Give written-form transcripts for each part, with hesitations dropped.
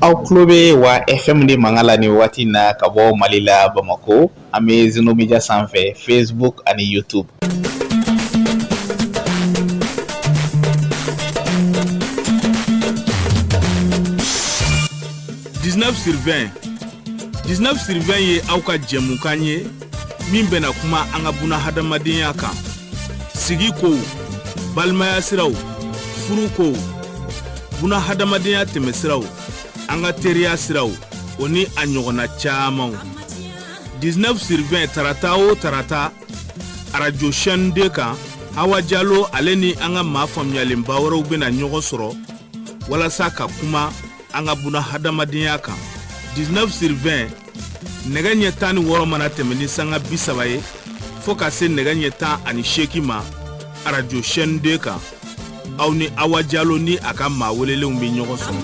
Aw tulo bɛ wa FM de mankan la nin waati in na ka bɔ Mali la Bamakɔ an bɛ Zeno Media sanfɛ Facebook ani YouTube. sur 20 ye aw ka jɛmukan ye min bɛna kuma an ka buna hadamadenya kan sigi ko balimaya siraw furu ko buna hadamadenya tɛmɛsiraw an ka teriya siraw o ni a ɲɔgɔnna camanw 19 sur 20 tarata o tarata radio chaîne 2 kan Hawa Diallo ale ni an ka maa faamuyalenba wɛrɛw bɛna ɲɔgɔn sɔrɔ walasa ka kuma an ka buna hadamadenya kan 19 sur 20 nɛgɛ ɲɛ 16 mana tɛmɛ ni sanga 30 ye fo ka se nɛgɛ ɲɛ 18 ma radio chaîne 2 kan aw ni Hawa Diallo ni a ka maa welelenw bɛ ɲɔgɔn sɔrɔ.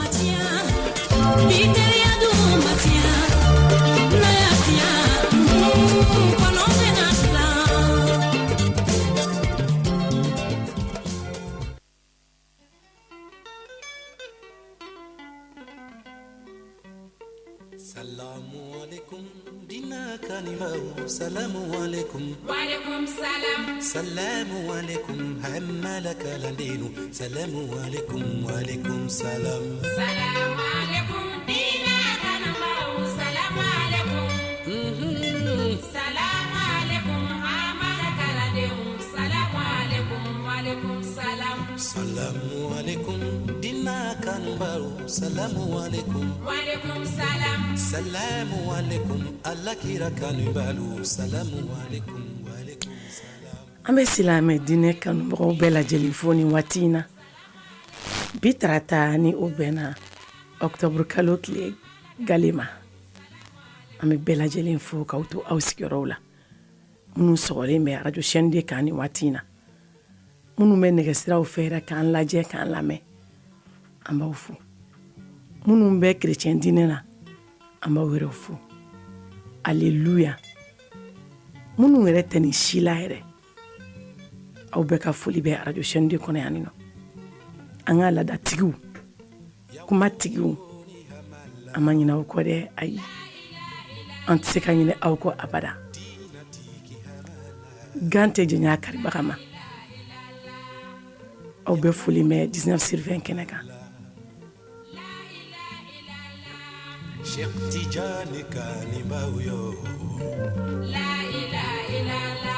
Salamu alaikum dina kanimau salamu alaikum wa alaikum salam salamu alaikum hammalaka landinu salamu alaikum wa alaikum salam salamu alaikum dina kanimau salamu alaikum salamu alaikum hammalaka landinu salamu alaikum wa alaikum salam salamu alaikum dina kanimau salamu alaikum wa alaikum salam salamu alaikum alakira kanubalu salamu alaikum wa alaikum salam. An bɛ silamɛ diinɛ kanubagaw bɛɛ lajɛlen fo nin waati in na bi tarata ni o bɛnna octobre kalo tile gale ma an bɛ bɛɛ lajɛlen fo k'aw to aw sigiyɔrɔw la minnu sɔgɔlen bɛ radio chaîne 2 kan nin waati in na minnu bɛ nɛgɛsiraw fɛ yɛrɛ k'an lajɛ k'an lamɛn an b'aw fo minnu bɛ chrétien diinɛ na an b'aw yɛrɛ fo alleluya minnu yɛrɛ tɛ nin si la yɛrɛ aw bɛɛ ka foli bɛ radio chaîne 2 kɔnɔ yan nɔ an ka laadatigiw kumatigiw an ma ɲinɛ aw kɔ dɛ ayi an tɛ se ka ɲinɛ aw kɔ abada gan tɛ jɛnya a karibaga ma aw bɛɛ foli mɛ 19 sur 20 kɛnɛ kan Sheikh Tijani kanimau yo la ilaha illallah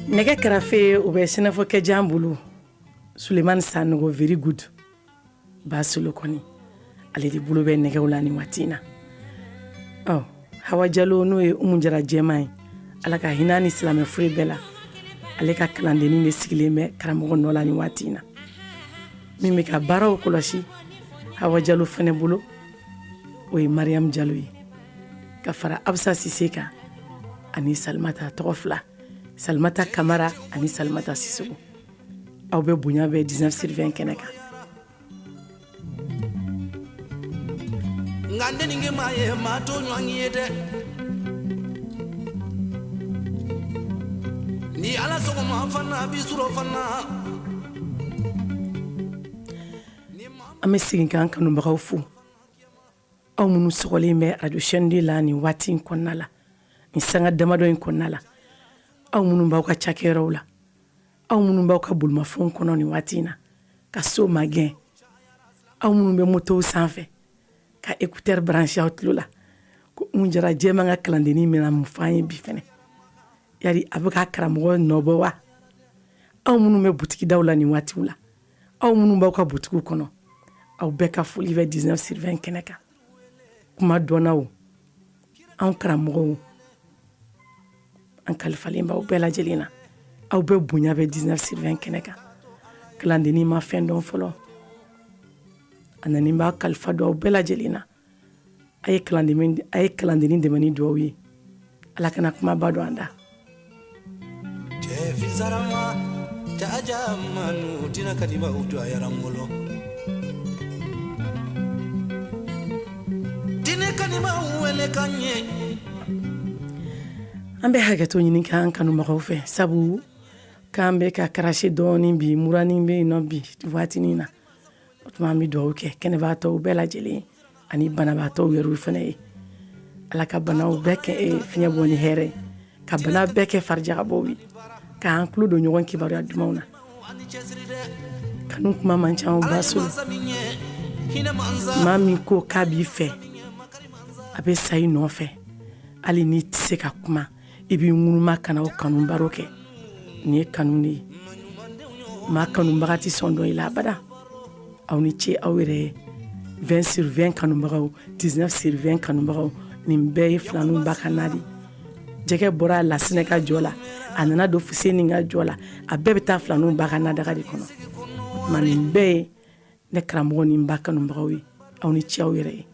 nɛgɛ kɛrɛfɛ u bɛ sɛnɛfɔ kɛ jan bolo Sulemani Sanogo very good Basolo kɔni ale de bolo bɛ nɛgɛw la nin waati in na Hawa Diallo n'o ye Umu Jara jɛman ye ala ka hinɛ ni silamɛ fure bɛɛ la ale ka kalandennin de sigilen bɛ karamɔgɔ nɔ la nin waati in na min bɛ ka baaraw kɔlɔsi Hawa Diallo fɛnɛ bolo o ye Mariam Diallo ye ka fara Absa Sise kan ani Salimata tɔgɔ fila Salimata Kamara ani Salimata Sissogo aw bɛ bonya bɛ 19 sur 20 kɛnɛ kan ngande ninge maye mato nyangiyede ni ala sogo ma fana bisuro fana an bɛ segin k'an kanubagaw fo aw minnu sɔgɔlen bɛ radio chaîne 2 la nin waati in kɔnɔna la nin sanga damadɔ in kɔnɔna la aw minnu b'aw ka cakɛyɔrɔw la aw minnu b'aw ka bolimafɛnw kɔnɔ nin waati in na ka so magɛn aw minnu bɛ motow sanfɛ ka écouteur branché aw tulo la ko Umu Jara jɛman ka kalandennin bɛna mun f'an ye bi fɛnɛ yari a bɛ ka karamɔgɔ nɔbɔ wa aw minnu bɛ butigi daw la nin waatiw la aw minnu b'aw ka butigiw kɔnɔ aw bɛɛ ka foli bɛ 19 sur 20 kɛnɛ kan kuma dɔnnaw anw karamɔgɔw an kalifalen b'aw bɛɛ lajɛlen na aw bɛɛ bonya bɛ 19 sur 20 kɛnɛ kan kalandennin ma fɛn dɔn fɔlɔ a nani b'a kalifa dɔn aw bɛɛ lajɛlen na a ye kalandennin dɛmɛ ni duwawu ye ala kana kumaba dɔn an da Fizarama jaja manu dina kanima utu ayaramolo dina kanima wele kanye an bɛ hakɛto ɲini k'an kanubagaw fɛ sabu k'an bɛ ka karasi dɔɔnin bi muranin bɛ yen nɔ bi waatinin na o tuma an bɛ dugawu kɛ kɛnɛbagatɔw bɛɛ lajɛlen ani banabagatɔw yɛrɛw fana ye ala ka banaw bɛɛ kɛ fiɲɛ bɔ ni hɛrɛ ka bana bɛɛ kɛ farijagabɔw ye k'an tulo don ɲɔgɔn kibaruya dumanw na kanu kuma man ca Basolo maa min ko k'a b'i fɛ a bɛ sa i nɔfɛ hali n'i tɛ se ka kuma i b'i ŋunuma kana o kanu baro kɛ nin ye kanu de ye maa kanubaga tɛ sɔn dɔn i la abada aw ni ce aw yɛrɛ 20/20 kanubagaw 19/20 kanubagaw nin bɛɛ ye filaninw ba ka na de jɛgɛ bɔra Lasinɛ ka jɔ la a nana don Fuseni ka jɔ la a bɛɛ bɛ taa filaninw ba ka nadaga de kɔnɔ o tuma nin bɛɛ ye ne karamɔgɔ ni n ba kanubagaw ye aw ni ce aw yɛrɛ ye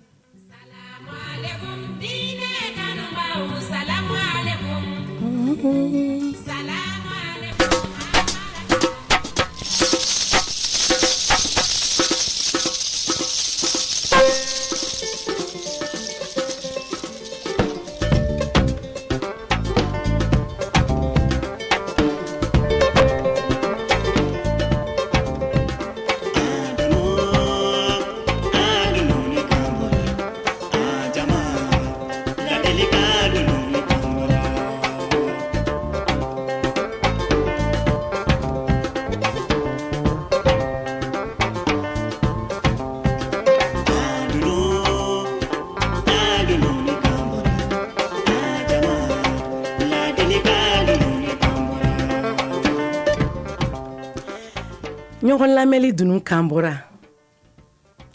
ɲɔgɔn lamɛnli dunun kan bɔra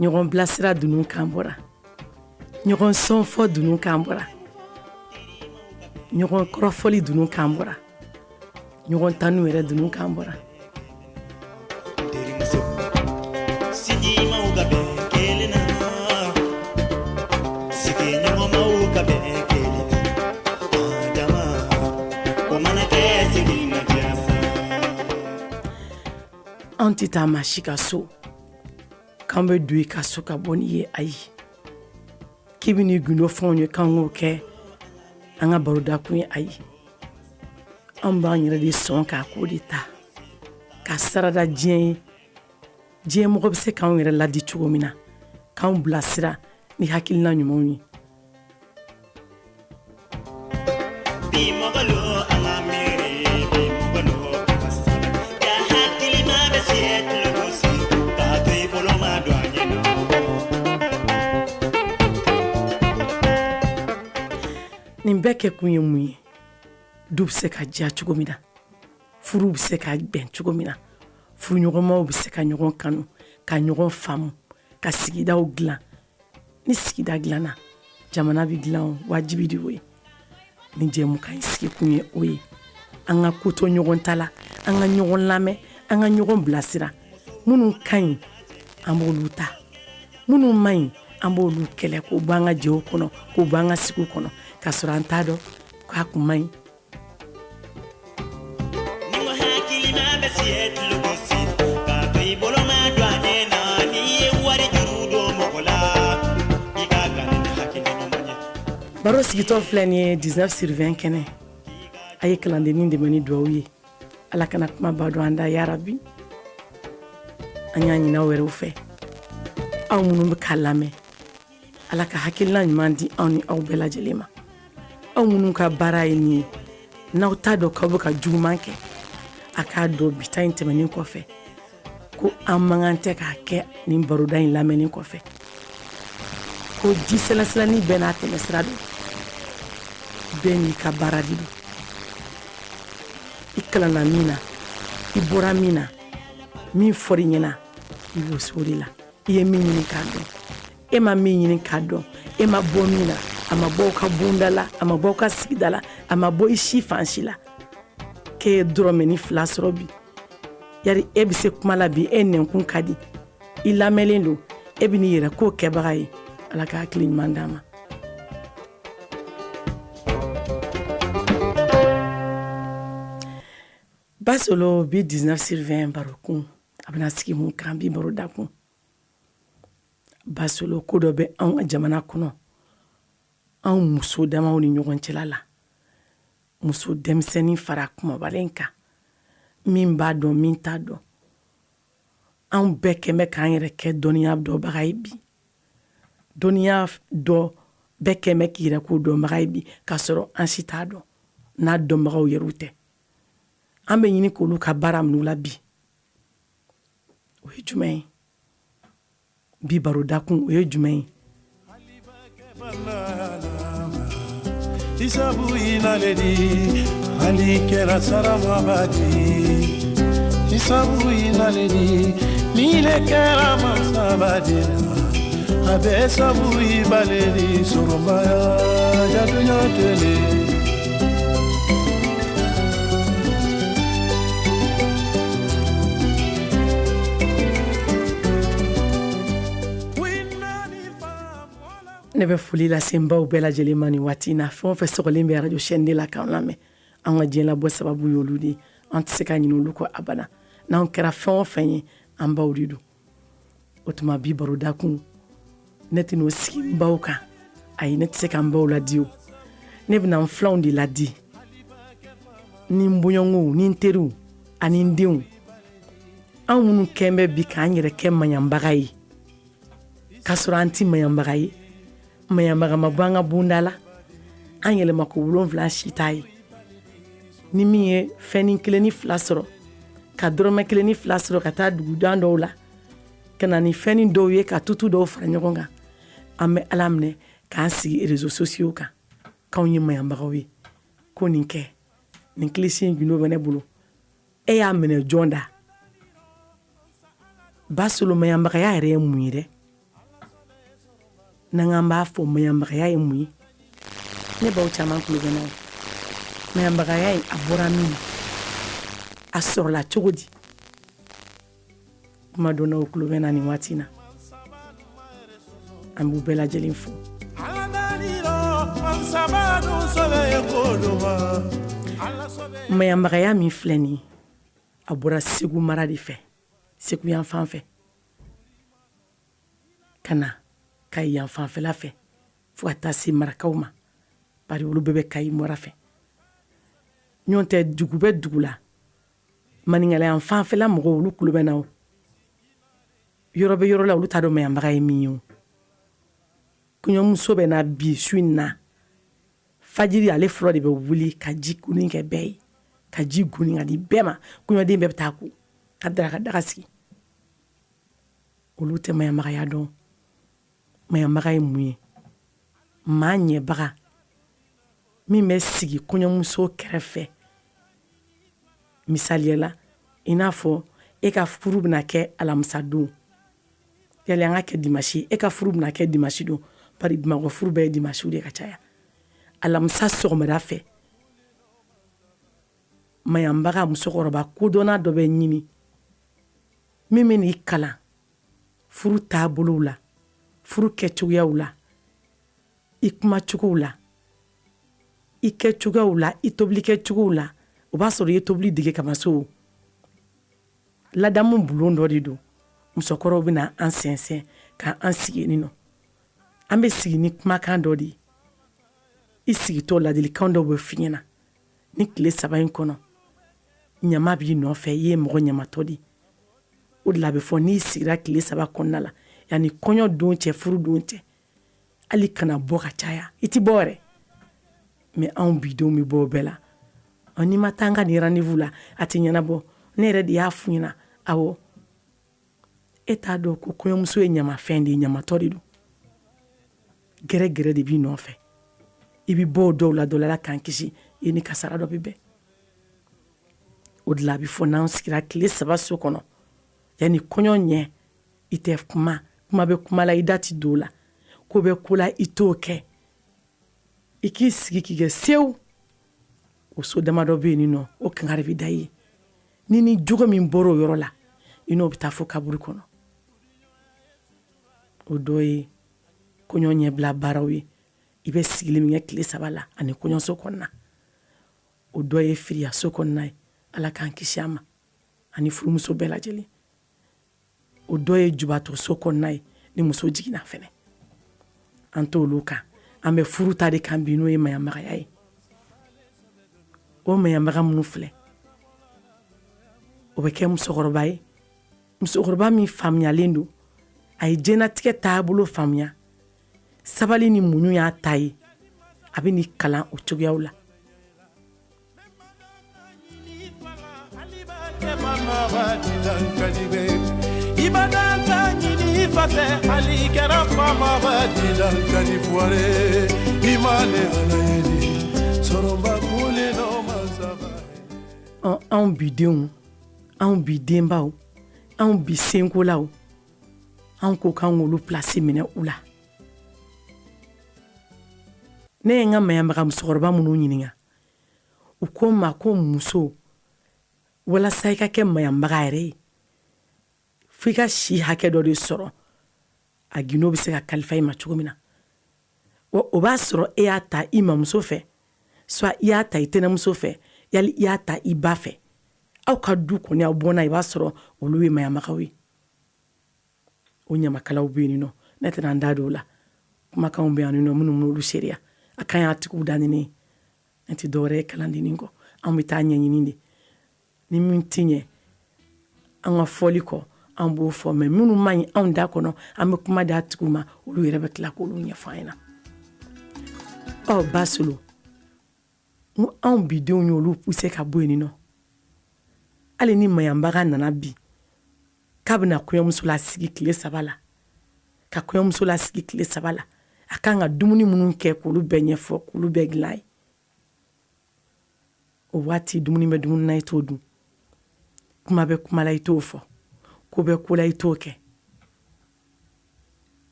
ɲɔgɔn bilasira dunun kan bɔra ɲɔgɔn sɔnfɔ dunun kan bɔra ɲɔgɔn kɔrɔfɔli dunun kan bɔra ɲɔgɔn tanu yɛrɛ dunun kan bɔra an tɛ taa maa si ka so k'an bɛ don i ka so ka bɔ n'i ye ayi k'i bɛ n'i gundo fɛnw ye k'an k'o kɛ an ka baroda kun ye ayi an b'an yɛrɛ de sɔn k'a ko de ta ka sarada diɲɛ ye diɲɛ mɔgɔ bɛ se k'anw yɛrɛ ladi cogo min na k'anw bilasira ni hakilina ɲumanw ye nin bɛɛ kɛ kun ye mun ye du bɛ se ka diya cogo min na furu bɛ se ka bɛn cogo min na furuɲɔgɔnmaw bɛ se ka ɲɔgɔn kanu ka ɲɔgɔn faamu ka sigidaw dilan ni sigida dilanna jamana bɛ dilan wajibi de o ye ni jɛmukan in sigi kun ye o ye an ka ko to ɲɔgɔn ta la an ka ɲɔgɔn lamɛn an ka ɲɔgɔn bilasira minnu ka ɲi an b'olu ta minnu man ɲi an b'olu kɛlɛ k'o b'an ka jɛw kɔnɔ k'o b'an ka sigiw kɔnɔ k'a sɔrɔ an t'a dɔn k'a kun man ɲi baro sigitɔ filɛ nin ye 19/20 kɛnɛ a ye kalandennin dɛmɛ ni duwawu ye ala kana kuma ba dɔn an da yarabi an y'a ɲini aw yɛrɛw fɛ aw minnu bɛ k'a lamɛn ala ka hakilina ɲuman di aw ni aw bɛɛ lajɛlen ma aw minnu ka baara ye nin ye n'aw t'a dɔn k'aw bɛ ka juguman kɛ a k'a dɔn bi ta in tɛmɛnen kɔfɛ ko an man kan tɛ k'a kɛ nin baroda in lamɛnni kɔfɛ ko ji sɛlɛsɛlɛni bɛɛ n'a tɛmɛsira don bɛɛ n'i ka baara de don i kalanna min na i bɔra min na min fɔr'i ɲɛna i b'o so de la i ye min ɲini k'a dɔn e ma min ɲini k'a dɔn e ma bɔ min na a ma bɔ ka bonda la a ma bɔ ka sigida la a ma bɔ i si fan si la k'e ye dɔrɔmɛ 2 sɔrɔ bi yari e bɛ se kuma la bi e nɛnkun ka di i lamɛnlen don e bɛ n'i yɛrɛ k'o kɛbaga ye ala ka hakili ɲuman d'a ma Basolo bi 19/20 baro kun a bɛna sigi mun kan bi baro da kun Basolo ko dɔ bɛ anw ka jamana kɔnɔ anw muso damaw ni ɲɔgɔn cɛla la muso denmisɛnnin fara kumabalen kan min b'a dɔn min t'a dɔn anw bɛɛ kɛmɛ k'an yɛrɛ kɛ dɔnniya dɔbaga ye bi dɔnniya dɔ bɛɛ kɛmɛ k'i yɛrɛ k'o dɔnbaga ye bi k'a sɔrɔ an si t'a dɔn n'a dɔnbagaw yɛrɛw tɛ an bɛ ɲini k'olu ka baara minnu la bi o ye jumɛn ye bi barodakun o ye jumɛn ye isabu inaledi hali kɛra saramabadi isabu inaledi nile kɛra masabadi a bɛ sabu ibaledi sɔrɔbaya jadunya tele ne bɛ foli lase n baw bɛɛ lajɛlen ma nin waati in na fɛn o fɛn sɔgɔlen bɛ radio chaîne de la k'an lamɛn an ka diɲɛ labɔ sababu y'olu de ye an tɛ se ka ɲinɛ olu kɔ abada n'anw kɛra fɛn o fɛn ye an baw de don o tuma bi barodakun ne tɛ n'o sigi n baw kan ayi ne tɛ se ka n baw ladi o ne bɛna n filanw de ladi ni n bɔɲɔgɔnw ni n teriw ani n denw anw minnu kɛn bɛ bi k'an yɛrɛ kɛ maɲanbaga ye k'a sɔrɔ an tɛ maɲanbaga ye maɲanbaga ma bɔ an ka bonda la an yɛlɛma ko 7 si t'a ye ni min ye fɛnnin 1 ni 2 sɔrɔ ka dɔrɔmɛ 1 ni 2 sɔrɔ ka taa dugudan dɔw la ka na ni fɛnnin dɔw ye ka tutu dɔw fara ɲɔgɔn kan an bɛ ala minɛ k'an sigi réseaux sociaux kan k'anw ye maɲanbagaw ye ko nin kɛ nin kilisi in gundo bɛ ne bolo e y'a minɛ jɔn da basolo maɲanbagaya yɛrɛ ye mun ye dɛ n'an b'a fɔ maɲanbagaya ye mun ye ne baw caman tulo bɛ na maɲanbagaya a bɔra min a sɔrɔla cogo di kuma dɔ n'aw tulo bɛ na nin waati na an b'u bɛɛ lajɛlen fo maɲanbagaya min filɛ nin ye a bɔra Segu mara de fɛ Segu yan fan fɛ ka na Kayi yan fanfɛla fɛ fo ka taa se marakaw ma bari olu bɛɛ bɛ Kayi mara fɛ ɲɔn tɛ dugu bɛ dugu la maninkala yan fanfɛla mɔgɔw olu tulo bɛ na o yɔrɔ bɛ yɔrɔ la olu t'a dɔn maɲanbaga ye min ye o kɔɲɔmuso bɛ na bi su in na fajiri ale fɔlɔ de bɛ wuli ka ji kunin kɛ bɛɛ ye ka ji goni ka di bɛɛ ma kɔɲɔden bɛɛ bɛ taa ko ka daga sigi olu tɛ maɲanbagaya dɔn maɲanbaga ye mun ye maa ɲɛbaga min bɛ sigi kɔɲɔmuso kɛrɛfɛ misaliyala i n'a fɔ e ka furu bɛna kɛ alamisa don yali an ka kɛ dimanche e ka furu bɛna kɛ dimanche don bari Bamakɔ furu bɛɛ ye dimanche de ka caya alamisa sɔgɔmada fɛ maɲanbaga musokɔrɔba kodɔnna dɔ bɛ ɲini min bɛ n'i kalan furu taabolow la furu kɛcogoyaw la i kumacogow la i kɛcogoyaw la i tobili kɛcogow la o b'a sɔrɔ i ye tobili dege kama so ladamu bulon dɔ de don musokɔrɔw bɛna an sɛnsɛn ka an sigi nin nɔ an bɛ sigi ni kumakan dɔ de ye i sigitɔ ladilikan dɔw bɛ f'i ɲɛna ni tile 3 in kɔnɔ ɲama b'i nɔfɛ i ye mɔgɔ ɲamatɔ de o de la a bɛ fɔ n'i sigira tile 3 kɔnɔna la yanni kɔɲɔ don cɛ furu don cɛ hali kana bɔ ka caya i ti bɔ yɛrɛ mais anw bidenw bɛ bɔ o bɛɛ la n'i ma taa an ka nin rendez-vous la a tɛ ɲɛnabɔ ne yɛrɛ de y'a f'u ɲɛna awɔ e t'a dɔn ko kɔɲɔmuso ye ɲamafɛn de ye ɲamatɔ de don gɛrɛ de b'i nɔfɛ i bɛ bɔ o dɔw la dɔ la k'an kisi i ni kasara dɔ bɛ bɛn o de la a bɛ fɔ n'an sigira tile 3 so kɔnɔ yanni kɔɲɔ ɲɛ i tɛ kuma bɛ kuma la i da ti don o la ko bɛ ko la i t'o kɛ i k'i sigi k'i kɛ sewu o so damadɔ bɛ yen nɔ o kankari bɛ da i ye ni jogo min bɔra o yɔrɔ la i n'o bɛ taa fo kaburu kɔnɔ o dɔ ye kɔɲɔ ɲɛbila baaraw ye i bɛ sigili min kɛ tile 3 la ani kɔɲɔso kɔnɔna o dɔ ye firiyaso kɔnɔna ye ala k'an kisi a ma ani furumuso bɛɛ lajɛlen o dɔ ye jubatɔso kɔnɔna ye ni muso jiginna fɛnɛ an t'olu kan an bɛ furu ta de kan bi n'o ye maɲanbagaya ye o maɲanbaga minnu filɛ o bɛ kɛ musokɔrɔba ye musokɔrɔba min faamuyalen don a ye diɲɛnatigɛ taabolo faamuya sabali ni muɲu y'a ta ye a bɛ ni kalan o cogoyaw la anw bidenw anw bi denbaw anw bi senkolaw anw ko k'an k'olu place minɛ u la ne ye n ka maɲabaga musokɔrɔba minnu ɲininka u ko n ma ko muso walasa i ka kɛ maɲabaga yɛrɛ ye f'i ka si hakɛ dɔ de sɔrɔ a gindo bɛ se ka kalifa i ma cogo min na o b'a sɔrɔ e y'a ta i mamuso fɛ soit i y'a ta i tɛnɛmuso fɛ yali i y'a ta i ba fɛ aw ka du kɔni aw bɔnna i b'a sɔrɔ olu ye maɲamagaw ye o ɲamakalaw bɛ yen nɔ ne tɛna n da don o la kumakanw bɛ yan nɔ minnu m'olu seereya a kan y'a tigiw da ni ne ye ne tɛ dɔwɛrɛ ye kalandenni kɔ anw bɛ taa ɲɛɲini de ni min tɛ ɲɛ an ka fɔli kɔ an b'o fɔ mɛ minnu man ɲi anw da kɔnɔ an bɛ kuma d'a tigiw ma olu yɛrɛ bɛ tila k'olu ɲɛfɔ an ɲɛna Basolo n ko anw bidenw y'olu poussé ka bɔ yen nɔ hali ni maɲabaga nana bi k'a bɛna kɔɲɔmuso lasigi tile 3 la ka kɔɲɔmuso lasigi tile 3 la a kan ka dumuni minnu kɛ k'olu bɛɛ ɲɛfɔ k'olu bɛɛ dilan a ye o waati dumuni bɛ dumuni na i t'o dun kuma bɛ kuma la i t'o fɔ ko bɛ ko la i t'o kɛ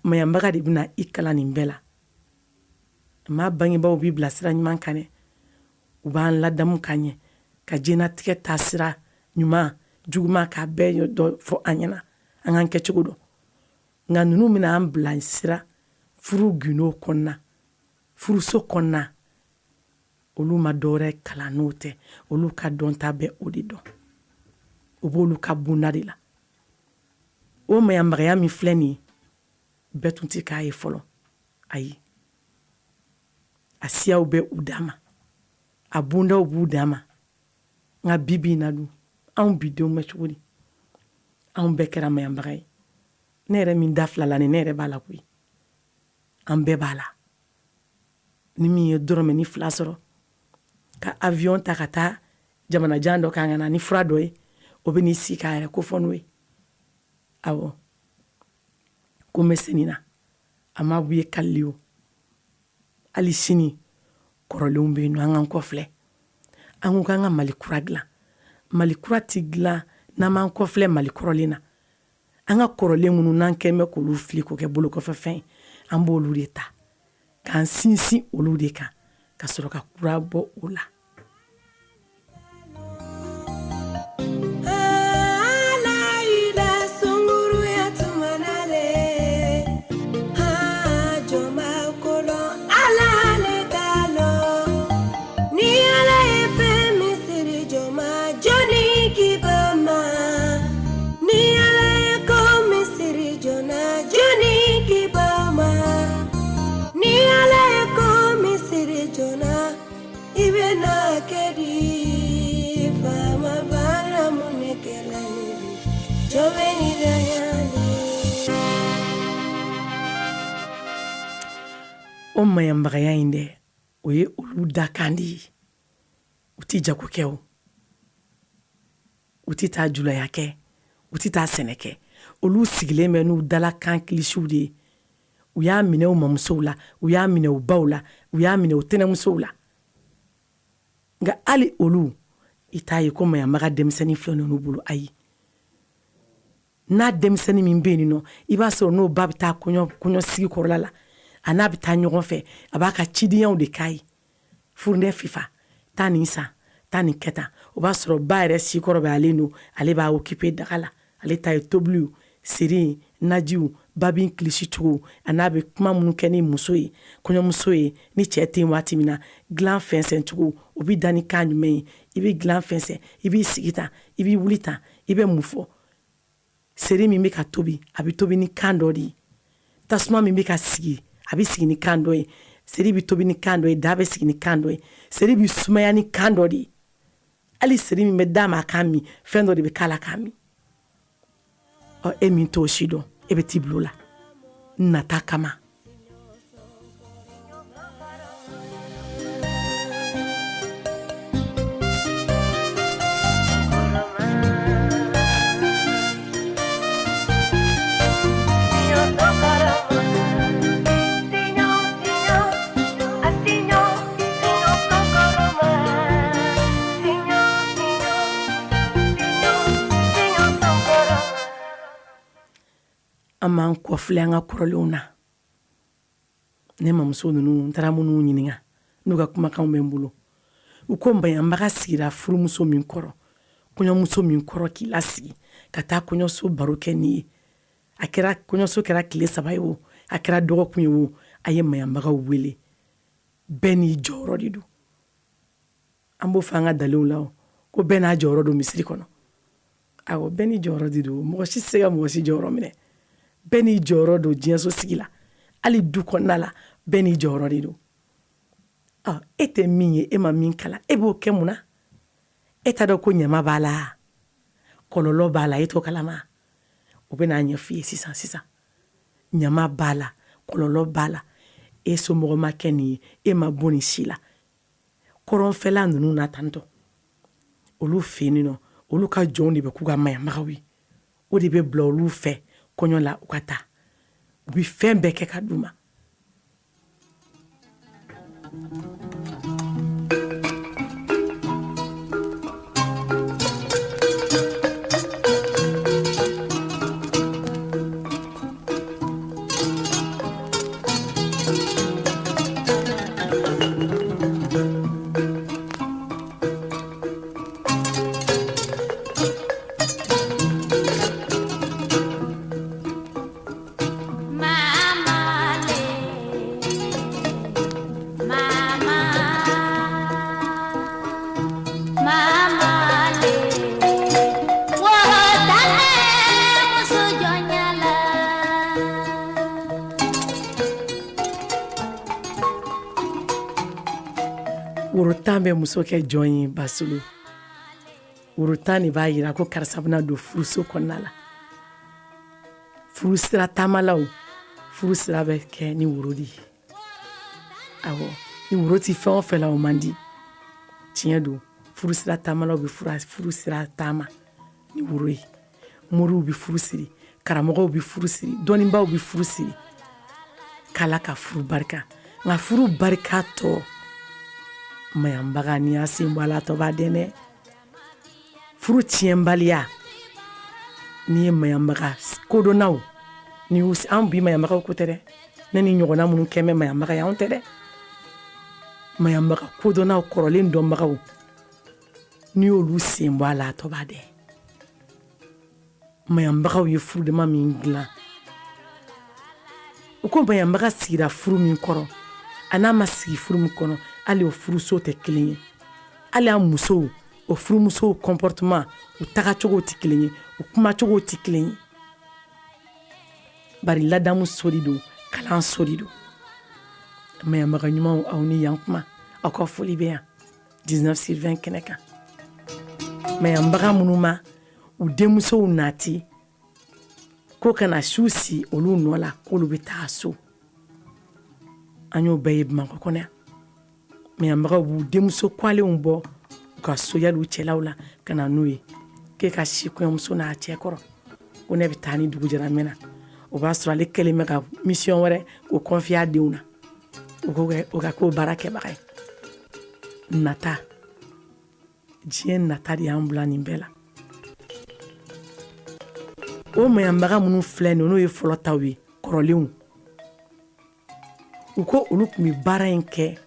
maɲabaga de bɛna i kalan nin bɛɛ la maa bangebaaw b'i bilasira ɲuman kan dɛ u b'an ladamu ka ɲɛ ka diɲɛnatigɛ taasira ɲuman juguman k'a bɛɛ dɔ fɔ an ɲɛna an k'an kɛcogo dɔn nka ninnu bɛna an bilasira furu gindo kɔnɔna furuso kɔnɔna olu ma dɔwɛrɛ kalan n'o tɛ olu ka dɔnta bɛ o de dɔn o b'olu ka bonda de la o maɲamagaya min filɛ nin ye bɛɛ tun tɛ k'a ye fɔlɔ ayi a siyaw bɛ u dama a bondaw b'u dama nka bibi in na dun anw bidenw bɛ cogo di anw bɛɛ kɛra maɲabaga ye ne yɛrɛ min da fila la ni ne yɛrɛ b'a la koyi an bɛɛ b'a la ni min ye dɔrɔmɛ ni 2 sɔrɔ ka avion ta ka taa jamanajan dɔ kan ka na ni fura dɔ ye o bɛ n'i sigi k'a yɛrɛ ko fɔ n'o ye awɔ ko n bɛ se nin na a ma b'u ye kalili o hali sini kɔrɔlenw bɛ yen nɔ an k'an kɔfilɛ an ko k'an ka mali kura dilan mali kura tɛ dilan n'an m'an kɔfilɛ mali kɔrɔlen na an ka kɔrɔlen minnu n'an kɛn bɛ k'olu fili k'o kɛ bolokɔfɛfɛn ye an b'olu de ta k'an sinsin olu de kan ka sɔrɔ ka kura bɔ o la o maɲambagaya in dɛ o ye olu dakan de ye u ti jago kɛ o u ti taa julaya kɛ u ti taa sɛnɛ kɛ olu sigilen bɛ n'u dalakan kilisiw de ye u y'a minɛ u mamusow la u y'a minɛ u baw la u y'a minɛ u tɛnɛmusow la nka hali olu i t'a ye ko maɲambaga denmisɛnnin filɛ ninnu bolo ayi n'a denmisɛnnin min bɛ yen nɔ i b'a sɔrɔ n'o ba bɛ taa kɔɲɔ sigi kɔrɔla la a n'a bɛ taa ɲɔgɔn fɛ a b'a ka cidenyaw de k'a ye furunɛ fifa taa nin san taa nin kɛ tan o b'a sɔrɔ ba yɛrɛ sikɔrɔ bɛ ale don ale b'a occupé daga la ale ta ye tobiliw seri najiw babin kilisi cogo a n'a bɛ kuma minnu kɛ ni muso ye kɔɲɔmuso ye ni cɛ tɛ yen waati min na dilan fɛnsɛn cogo o bɛ da ni kan jumɛn ye i bɛ dilan fɛnsɛn i b'i sigi tan i b'i wuli tan i bɛ mun fɔ seri min bɛ ka tobi a bɛ tobi ni kan dɔ de ye tasuma min bɛ ka sigi a bɛ sigi ni kan dɔ ye seri bɛ tobi ni kan dɔ ye da bɛ sigi ni kan dɔ ye seri bɛ sumaya ni kan dɔ de ye ali seri min bɛ d'a ma a k'a min fɛn dɔ de bɛ k'a la k'a min e min t'o si dɔn e bɛ t'i bila o la nata kama. An m'an kɔfilɛ an ka kɔrɔlenw na ne mamuso ninnu n taara minnu ɲininka n'u ka kumakanw bɛ n bolo u ko maɲanbaga sigira furumuso min kɔrɔ kɔɲɔmuso min kɔrɔ k'i lasigi ka taa kɔɲɔso baro kɛ n'i ye a kɛra kɔɲɔso kɛra tile 3 ye o a kɛra dɔgɔkun ye o a ye maɲanbagaw wele bɛɛ n'i jɔyɔrɔ de don an b'o fɔ an ka dalew la ko bɛɛ n'a jɔyɔrɔ don misiri kɔnɔ awɔ bɛɛ n'i jɔyɔrɔ de don mɔgɔ si tɛ se ka mɔgɔ si jɔyɔrɔ minɛ bɛɛ n'i jɔyɔrɔ don diɲɛso sigi la hali du kɔnɔna la bɛɛ n'i jɔyɔrɔ de don e tɛ min ye e ma min kala e b'o kɛ mun na e t'a dɔn ko ɲama b'a la kɔlɔlɔ b'a la e t'o kalama o bɛ n'a ɲɛf'i ye sisan ɲama b'a la kɔlɔlɔ b'a la e somɔgɔ ma kɛ nin ye e ma bɔ nin si la kɔrɔnfɛla ninnu na tantɔ olu fɛ yen nɔ olu ka jɔnw de bɛ k'u ka maɲanbagaw ye o de bɛ bila olu fɛ kɔɲɔ la u ka taa u bɛ fɛn bɛɛ kɛ ka d'u ma. Worotan bɛ muso kɛ jɔn ye Basolo worotan de b'a yira ko karisa bɛna don furuso kɔnɔna la furusira taamalaw furusira bɛ kɛ ni woro de ye awɔ ni woro ti fɛn o fɛn la o man di tiɲɛ don furusira taamalaw bɛ furusira taama ni woro ye moriw bɛ furu siri karamɔgɔw bɛ furu siri dɔnnibaw bɛ furu siri k'Ala ka furu barika nka furu barika tɔ maɲanbaga n'i y'a sen bɔ a la tɔ b'a den dɛ furu tiɲɛbaliya n'i ye maɲanbaga kodɔnnaw ni an bi maɲanbagaw ko tɛ dɛ ne ni ɲɔgɔnna minnu kɛ mɛ maɲanbaga ye anw tɛ dɛ maɲanbaga kodɔnnaw kɔrɔlen dɔnbagaw n'i y'olu sen bɔ a la tɔ b'a den maɲanbagaw ye furudama min dilan u ko maɲanbaga sigira furu min kɔrɔ a n'a ma sigi furu min kɔnɔ hali o furuso tɛ kelen ye hali a musow o furumusow comportement u tagacogo tɛ kelen ye u kumacogo tɛ kelen ye bari ladamu so de don kalan so de don maɲanbaga ɲumanw aw ni yan kuma aw ka foli bɛ yan 19/20 kɛnɛ kan maɲanbaga minnu ma u denmusow nati ko kana su si olu nɔ la k'olu bɛ taa so an y'o bɛɛ ye Bamakɔ kɔnɔ yan maɲanbagaw b'u denmuso kwalenw bɔ u ka so yali u cɛlaw la ka na n'u ye k'e ka si kɔɲɔmuso n'a cɛ kɔrɔ ko ne bɛ taa ni dugu jɛra mɛn na o b'a sɔrɔ ale kɛlen bɛ ka mission wɛrɛ o confier a denw na o ka k'o baara kɛbaga ye nata diɲɛ nata de y'an bila nin bɛɛ la o maɲanbaga minnu filɛ nin n'o ye fɔlɔ taw ye kɔrɔlenw u ko olu tun bɛ baara in kɛ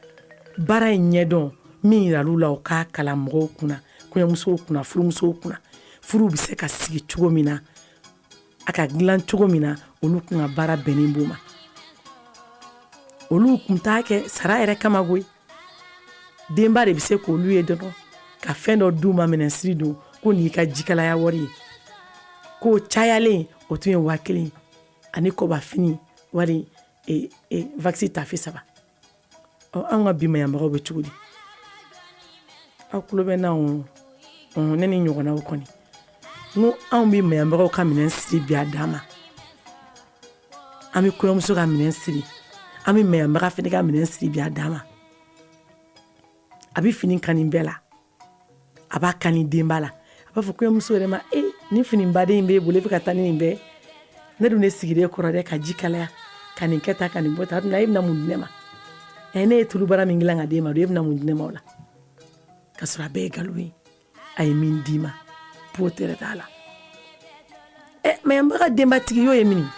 baara in ɲɛdɔn min yiral'u la u k'a kalan mɔgɔw kunna kɔɲɔmusow kunna furumusow kunna furu bɛ se ka sigi cogo min na a ka dilan cogo min na olu kun ka baara bɛnnen b'o ma olu kun t'a kɛ sara yɛrɛ kama koyi denba de bɛ se k'olu ye dɔrɔn ka fɛn dɔ d'u ma minɛnsiri don ko nin y'i ka jikalaya wari ye k'o cayalen o tun ye 1000 ani kɔba fini wari vaccine tafe 3 an ka bi maɲanbagaw bɛ cogo di aw tulo bɛ n'anw ne ni ɲɔgɔnnaw kɔni n ko anw bɛ mayambagaw ka minɛn siri bi a dan ma an bɛ kɔɲɔmuso ka minɛn siri an bɛ mayambaga fana ka minɛn siri bi a dan ma a bɛ fini kani bɛɛ la a b'a kani denba la a b'a fɔ kɔɲɔmuso yɛrɛ ma ni fini baden in b'e bolo e bɛ ka taa ni nin bɛɛ ne dun ne sigilen kɔrɔ dɛ ka ji kalaya ka nin kɛ ta ka nin bɔ ta e bɛna mun di ne ma ne ye tulubara min dilan ka d'e ma e bɛna mun di ne ma o la ka sɔrɔ a bɛɛ ye nkalon ye a ye min d'i ma po tɛrɛ t'a la mayambaga denbatigi y'o ye mini n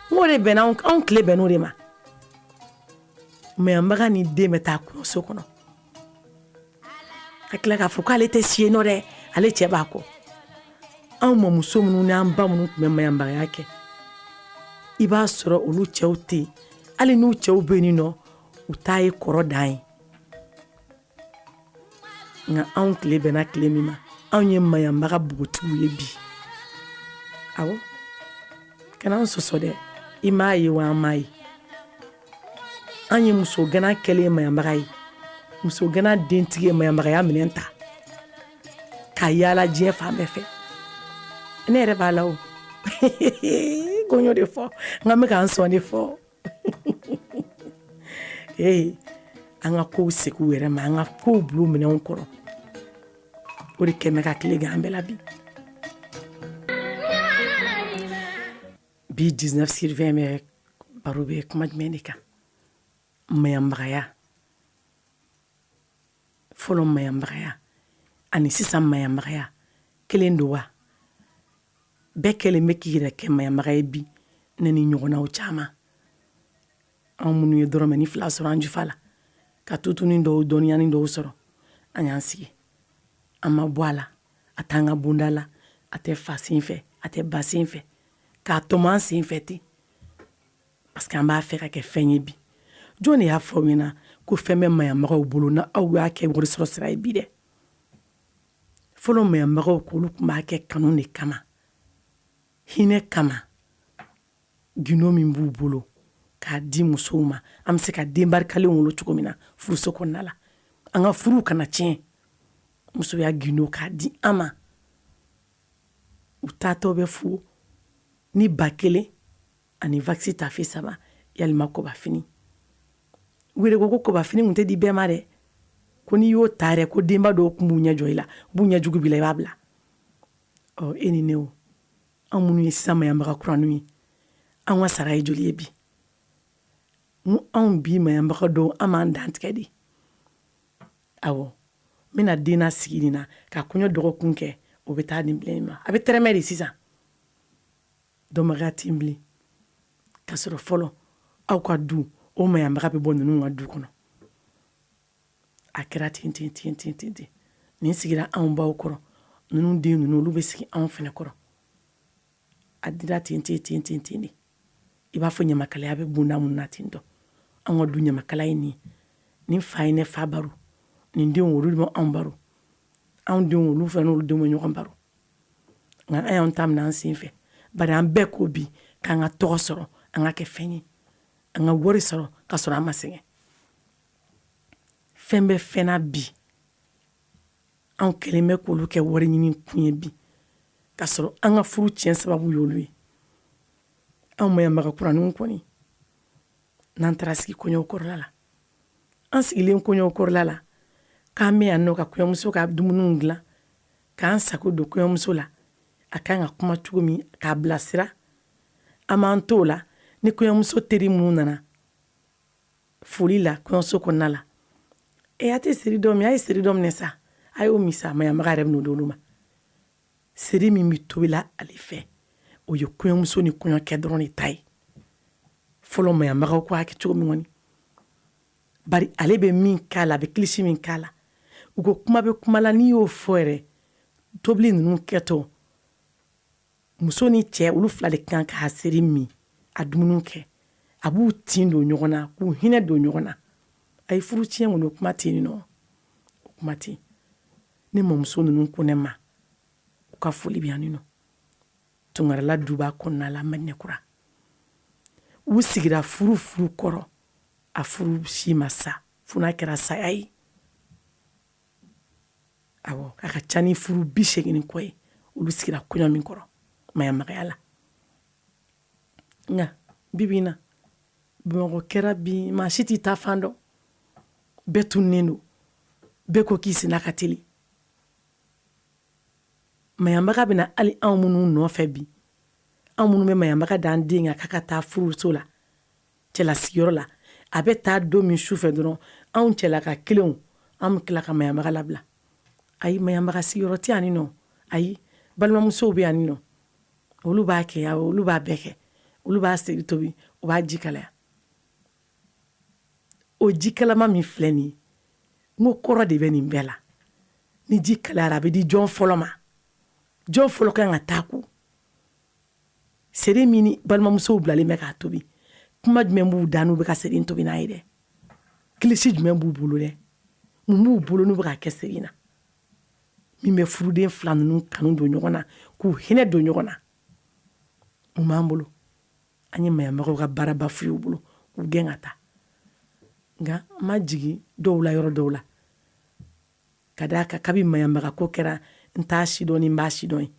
k'o de bɛnna anw tile bɛnn'o de ma mayambaga ni den bɛ taa kɔɲɔso kɔnɔ ka tila k'a fɔ k'ale tɛ si yen nɔ dɛ ale cɛ b'a kɔ anw mɔmuso minnu n'an ba minnu tun bɛ mayambagaya kɛ i b'a sɔrɔ olu cɛw tɛ yen hali n'u cɛw bɛ yen nɔ u t'a ye kɔrɔ dan ye nka anw tile bɛnna tile min ma anw ye mayambaga bogotigiw ye bi awɔ kana an sɔsɔ dɛ i m'a ye wa an m'a ye an ye muso gana kɛlen mayambaga ye muso gana dentigi ye mayambagaya minɛn ta ka yaala diɲɛ fan bɛɛ fɛ ne yɛrɛ b'a la o ko n y'o de fɔ n ka n bɛ k'an sɔn de fɔ an ka kow segin u yɛrɛ ma an ka kow bila u minɛnw kɔrɔ o de kɛmɛ ka tile gan an bɛɛ la bi 19 sur 20 bɛ baro bɛ kuma jumɛn de kan mayambagaya fɔlɔ mayambagaya ani sisan mayambagaya kelen don wa bɛɛ kɛlen bɛ k'i yɛrɛ kɛ mayambaga ye bi ne ni ɲɔgɔnnaw caman anw minnu ye dɔrɔmɛ ni 2 sɔrɔ an jufa la ka tutuni dɔw dɔnniyani dɔw sɔrɔ an y'an sigi an ma bɔ a la a t'an ka bonda la a tɛ fa sen fɛ a tɛ ba sen fɛ k'a tɔmɔ an sen fɛ ten parce que an b'a fɛ ka kɛ fɛn ye bi jɔn de y'a fɔ aw ɲɛna ko fɛn bɛ mayambagaw bolo na aw y'a kɛ wari sɔrɔ sira ye bi dɛ fɔlɔ mayambagaw k'olu tun b'a kɛ kanu de kama hinɛ kama gindo min b'u bolo k'a di musow ma an bɛ se ka den barikalen wolo cogo min na furuso kɔnɔna la an ka furuw kana tiɲɛ muso y'a gindo k'a di an ma u taatɔ bɛ fo ni 1000 ani vaccin tafe 3 yalima kɔbafini wele ko kɔbafini tun tɛ di bɛɛ ma dɛ ko n'i y'o ta yɛrɛ ko denba dɔw tun b'u ɲɛ jɔ i la b'u ɲɛ jugu b'i la i b'a bila e ni ne o anw minnu ye sisan mayambaga kuraniw ye anw ka sara ye joli ye bi anw bi mayambaga dɔw an b'an dantigɛ de awɔ n bɛna den na sigi nin na ka kɔɲɔ dɔgɔkun kɛ o bɛ taa nin bilen ma a bɛ tɛrɛmɛ de sisan dɔnbagaya tɛ n bilen k'a sɔrɔ fɔlɔ aw ka du o mayambaga bɛ bɔ ninnu ka du kɔnɔ a kɛra ten nin sigira anw baw kɔrɔ ninnu den ninnu olu bɛ sigi anw fɛnɛ kɔrɔ a dira ten de i b'a fɔ ɲamakalaya bɛ bunda mun na ten tɔ an ka du ɲamakala ye nin fa ye ne fa baro nin denw olu bɛ anw baro anw denw olu fɛnɛ olu denw bɛ ɲɔgɔn baro nka an y'an ta minɛ an sen fɛ bari an bɛɛ ko bi k'an ka tɔgɔ sɔrɔ an ka kɛ fɛn ye an ka wari sɔrɔ ka sɔrɔ an ma sɛgɛn fɛn bɛ fɛn na bi anw kɛlen bɛ k'olu kɛ wari ɲini kun ye bi ka sɔrɔ an ka furu tiɲɛ sababu y'olu ye anw mayambaga kuraninw kɔni n'an taara sigi kɔɲɔw kɔrɔla la an sigilen kɔɲɔw kɔrɔla la k'an bɛ yan nɔ ka kɔɲɔmuso ka dumuniw dilan k'an sago don kɔɲɔmuso la a kan ka kuma cogo min k'a bilasira an b'an t'o la ni kɔɲɔmuso teri minnu nana foli la kɔɲɔso kɔnɔna la a tɛ seri dɔ min a ye seri dɔ minɛ sa a y'o min sa mayambaga yɛrɛ bɛn'o d'olu ma seri min bɛ tobila ale fɛ o ye kɔɲɔmuso ni kɔɲɔkɛ dɔrɔn de ta ye fɔlɔ mayambagaw ko a kɛ cogo min kɔni bari ale bɛ min k'a la a bɛ kilisi min k'a la u ko kuma bɛ kuma la n'i y'o fɔ yɛrɛ tobili ninnu kɛtɔ muso ni cɛ olu 2 de kan k'a seri min a dumuni kɛ a b'u tin don ɲɔgɔn na k'u hinɛ don ɲɔgɔn na a ye furu tiɲɛ kɔni o kuma tɛ yen nɔ o kuma tɛ ne mɔmuso ninnu ko ne ma u ka foli bɛ yan nɔ tunkarala duba kɔnɔna la Madinɛkura u sigira furu kɔrɔ a furu si ma sa fo n'a kɛra saya ye awɔ k'a ka ca ni furu 80 kɔ ye olu sigira kɔɲɔ min kɔrɔ mayamagaya la nka bibi in na Bamakɔ kɛra bi maa si t'i ta fan dɔn bɛɛ tununnen don bɛɛ ko k'i sina ka teli mayamaga bɛna hali anw minnu nɔfɛ bi anw minnu bɛ mayamaga d'an den kan k'a ka taa furuso la cɛlasigiyɔrɔ la a bɛ taa don min sufɛ dɔrɔn anw cɛlaka kelenw an bɛ tila ka mayamaga labila ayi mayamaga sigiyɔrɔ tɛ yan nin nɔ ayi balimamusow bɛ yan nin nɔ olu b'a kɛ olu b'a bɛɛ kɛ olu b'a seri tobi u b'a ji kalaya o ji kalama min filɛ nin ye n ko kɔrɔ de bɛ nin bɛɛ la ni ji kalayara a bɛ di jɔn fɔlɔ ma jɔn fɔlɔ kan ka taa ko seri min ni balimamusow bilalen bɛ k'a tobi kuma jumɛn b'u da n'u bɛ ka seri in tobi n'a ye dɛ kilisi jumɛn b'u bolo dɛ mun b'u bolo n'u bɛ ka kɛ seri in na min bɛ furuden fila ninnu kanu don ɲɔgɔn na k'u hinɛ don ɲɔgɔn na mun b'an bolo an ye mayamagaw ka baaraba f'u y'u bolo k'u gɛn ka taa nka n ma jigin dɔw la yɔrɔ dɔw la ka d'a kan kabi mayamaga ko kɛra n t'a sidɔn ni n b'a sidɔn ye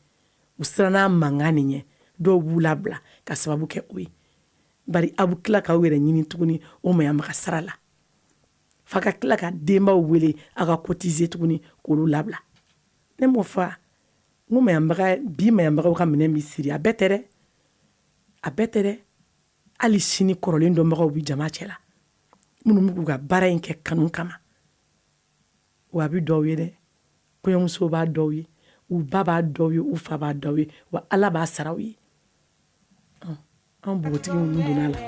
u siranna mankan nin ɲɛ dɔw b'u labila ka sababu kɛ o ye bari a bɛ tila k'aw yɛrɛ ɲini tuguni o mayamaga sara la fa ka tila ka denbaw wele a ka kotize tuguni k'olu labila ne m'o fɔ n ko mayamagaw ka minɛn bɛ siri a bɛɛ tɛ dɛ a bɛɛ tɛ dɛ hali sini kɔrɔlen dɔnbagaw bɛ jama cɛ la minnu b'u ka baara in kɛ kanu kama wa a bɛ dɔw ye dɛ kɔɲɔmuso b'a dɔw ye u ba b'a dɔw ye u fa b'a dɔw ye wa ala b'a sara u ye an npogotigi ninnu donna la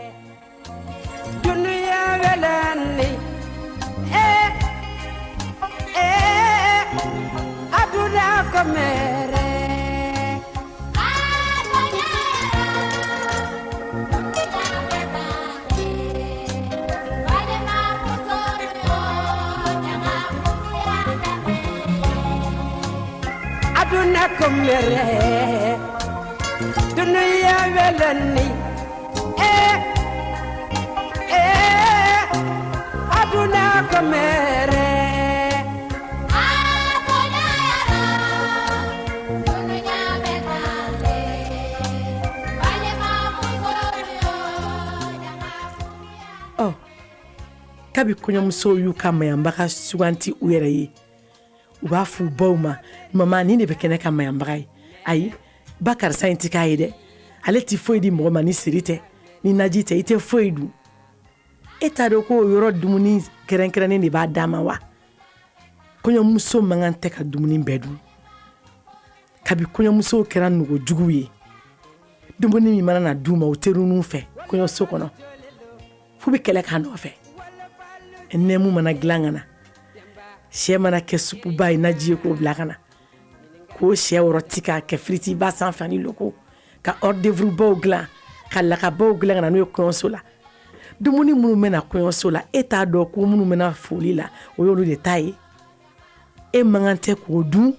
dunuya welani aduda komere aduna komere dunuya welani aduna komere kabi kɔɲɔmusow y'u ka mayanbaga suganti u yɛrɛ ye u b'a f'u baw ma mama ni de bɛ kɛnɛ ka mayanbaga ye ayi ba karisa in ti k'a ye dɛ ale ti foyi di mɔgɔ ma ni siri tɛ ni naji tɛ i tɛ foyi dun e t'a dɔn ko o yɔrɔ dumuni kɛrɛnkɛrɛnnen de b'a d'a ma wa kɔɲɔmuso man kan tɛ ka dumuni bɛɛ dun kabi kɔɲɔmusow kɛra nogojuguw ye dumuni min mana na d'u ma o teriw fɛ kɔɲɔso kɔnɔ f'u bɛ kɛlɛ k'a nɔfɛ nɛmu mana dilan ka na sɛ mana kɛ supuba ye naji ye k'o bila ka na k'o sɛ wɔrɔ ti k'a kɛ firiti ba sanfɛ ani loko ka hors-d'œuvre baw dilan ka lakabaw dilan ka na n'o ye kɔɲɔso la dumuni minnu bɛna kɔɲɔso la e t'a dɔn ko minnu bɛna foli la o y'olu de ta ye e man kan tɛ k'o dun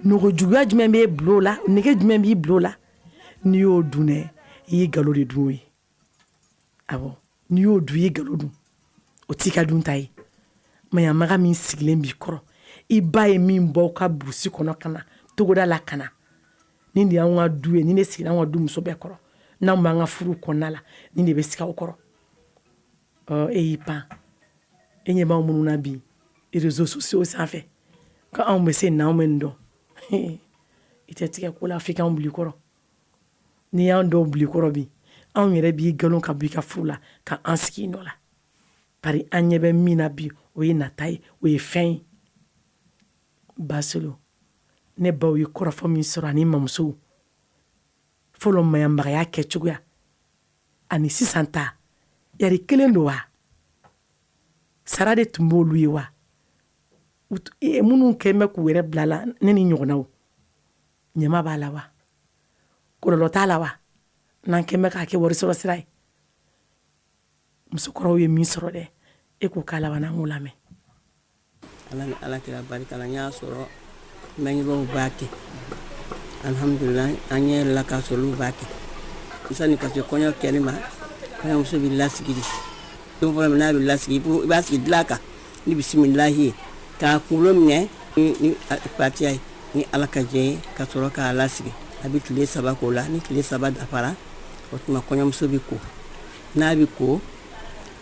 nogojuguya jumɛn b'e bilo la nege jumɛn b'i bilo la n'i y'o dun dɛ i ye nkalon de dun o ye awɔ n'i y'o dun i ye nkalon dun o t'i ka dun ta ye mayamaga min sigilen b'i kɔrɔ i ba ye min bɔ ka burusi kɔnɔ ka na togoda la ka na nin de y'anw ka du ye nin de sigira anw ka du muso bɛɛ kɔrɔ n'anw b'an ka furu kɔnɔna la nin de bɛ sigi aw kɔrɔ e y'i pan e ɲɛ b'anw minnu na bi réseaux sociaux sanfɛ ko anw bɛ se nin na anw bɛ nin dɔn i tɛ tigɛ ko la f'i k'anw bila i kɔrɔ n'i y'anw dɔw bila i kɔrɔ bi anw yɛrɛ b'i nkalon ka bɔ i ka furu la ka an sigi i nɔ la bari an ɲɛ bɛ min na bi o ye nata ye o ye fɛn ye basolo ne baw ye kɔrɔfɔ min sɔrɔ ani mamusow fɔlɔ mayanbagaya kɛcogoya ani sisan ta yari kelen don wa sara de tun b'olu ye wa minnu kɛn bɛ k'u yɛrɛ bila la ne ni ɲɔgɔnnaw ɲama b'a la wa kɔlɔlɔ t'a la wa n'an kɛn bɛ k'a kɛ wari sɔrɔ sira ye musokɔrɔw ye min sɔrɔ dɛ e ko k'a laban an k'o lamɛn ala ni ala kira barika la n y'a sɔrɔ bangebaaw b'a kɛ alhamdulillah an ɲɛ la k'a sɔrɔ olu b'a kɛ sani ka se kɔɲɔ kɛli ma kɔɲɔmuso bɛ lasigi de don fɔlɔ min n'a bɛ lasigi i b'a sigi dilan kan ni bisimilahi ye k'a kunkolo minɛ ni fatiya ye ni ala ka jɛ ye ka sɔrɔ k'a lasigi a bɛ tile 3 k'o la ni tile 3 dafara o tuma kɔɲɔmuso bɛ ko n'a bɛ ko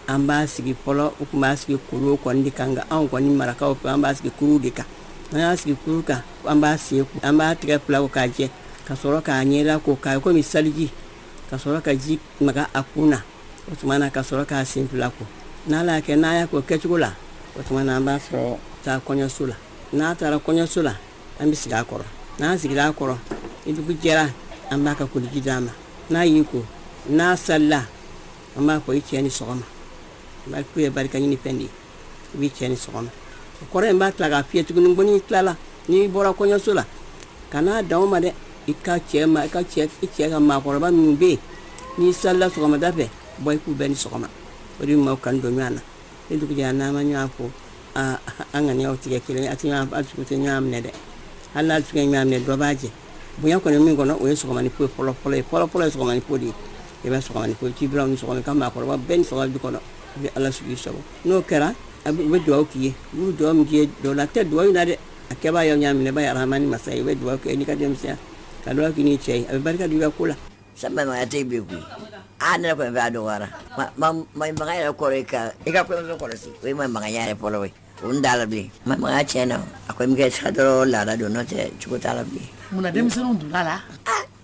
an b'a sigi fɔlɔ u tun b'a sigi kuru kɔni de kan nka anw kɔni marakaw fɛ an b'a sigi kuru de kan n'an y'a sigi kuru kan an b'a sen ko an b'a tigɛ fila ko k'a jɛ ka sɔrɔ k'a ɲɛda ko k'a ye komi saliji ka sɔrɔ ka ji maga a kun na o tuma na ka sɔrɔ k'a sen fila ko n'ala y'a kɛ n'a y'a k'o kɛcogo la o tuma na an b'a sɔrɔ taa kɔɲɔso la n'a taara kɔɲɔso la an bɛ sigi a kɔrɔ n'an sigira a kɔrɔ ni dugu jɛra an b'a ka koliji d'a ma n'a y'i ko n'a salila an b'a fɔ i cɛ ni sɔgɔma barika ye barika ɲini fɛn de ye i b'i cɛ ni sɔgɔma o kɔrɔ in b'a tila k'a fiyɛ tuguni ko n'i tilala n'i bɔra kɔɲɔso la kana dan o ma dɛ i ka cɛ ka maakɔrɔba minnu bɛ yen n'i salila sɔgɔmada fɛ bɔ i k'u bɛɛ ni sɔgɔma o de maaw kan don ɲɔgɔn na ni dugu jɛra n'an ma ɲɔgɔn fɔ an ŋaniyaw tigɛ kelen a tugu tɛ ɲɔgɔn minɛ dɛ hali n'a tugɛ ɲɔgɔn minɛ dɔ b'a jɛ bonya kɔni min kɔnɔ o ye sɔgɔmani ko fɔlɔ ye sɔgɔmani ko de ye i bɛ sɔgɔmani ko ci bilaw ni sɔgɔmani ka maakɔrɔba bɛɛ ni sɔgɔma du kɔnɔ i bɛ ala sugi sɔrɔ n'o kɛra u bɛ dugawu k'i ye u bɛ dugawu min k'i ye dɔw la tɛ dugawu in na dɛ a kɛbaa y'aw ɲa minɛ b'a ye arahamani masa ye i bɛ dugawu kɛ n'i ka denmisɛnya ka dugawu k'i n'i cɛ ye a bɛ barika don i ka ko la samaya tɛ bɛ koyi ne kɔni b'a dɔgɔyara maɲumaga yɛrɛ kɔrɔ i ka kɔɲɔmuso kɔlɔsi o ye maɲumagaya yɛrɛ fɔlɔ ye o n t'a la bilen maɲumagaya tiɲɛna a kɔni bɛ kɛ sa dɔrɔn laada don n'o tɛ cogo t'a la bilen munna denmisɛnninw donna la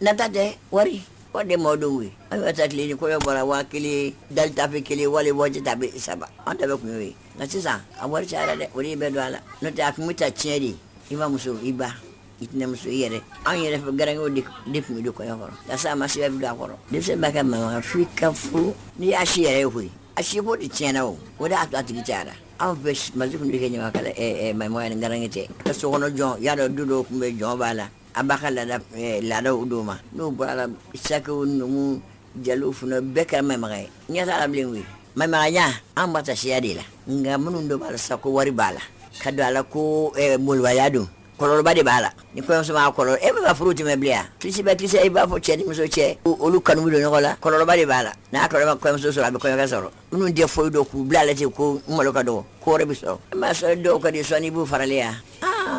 nata tɛ wari de maaw don ye an bɛ taa tile ni kɔɲɔ bɔra 1000 dali tafe 1 wali wɔji tafe 3 an ta bɛ kun y'o ye nka sisan a wari cayara dɛ o de bɛ don a la n'o tɛ a kun bɛ ta tiɲɛ de i ma muso i ba i tɛnɛmuso i yɛrɛ an yɛrɛ fɛ garankew de kun bɛ don kɔɲɔ kɔrɔ yasa a ma se bɛ don a kɔrɔ denmisɛnnin b'a kɛ maɲumaga f'i ka furu n'i y'a si yɛrɛ ye koyi a si ko de tiɲɛna o de y'a to a tigi cayara anw fɛ mali kun bɛ kɛ ɲamakala maɲumaga ni garanke tɛ ka sokɔnɔ jɔn y'a dɔn du dɔw kun bɛ jɔn b'a la a b'a ka laadaw d'o ma n'o bɔra la sakew numu jaliw fana bɛɛ kɛra maɲumaga ye ɲɛ t'a la bilen koyi maɲumagaya an b'a ta siya de la nka minnu dɔ b'a la sa ko wari b'a la ka don a la ko molobaliya don kɔlɔlɔba de b'a la ni kɔɲɔmuso m'a kɔlɔlɔ e bɛ ka furu tɛmɛ bilen yan kilisi bɛ kilisi i b'a fɔ cɛ ni muso cɛ olu kanu bɛ don ɲɔgɔn la kɔlɔlɔba de b'a la n'a kɔlɔlɔ kɔɲɔmuso sɔrɔ a bɛ kɔɲɔkɛ sɔrɔ minnu tɛ foyi dɔn k'u bila ale ten ko malo ka dɔgɔ ko wɛrɛ bɛ sɔrɔ e m'a sɔrɔ dɔw ka di sɔnni i b'u faralen yan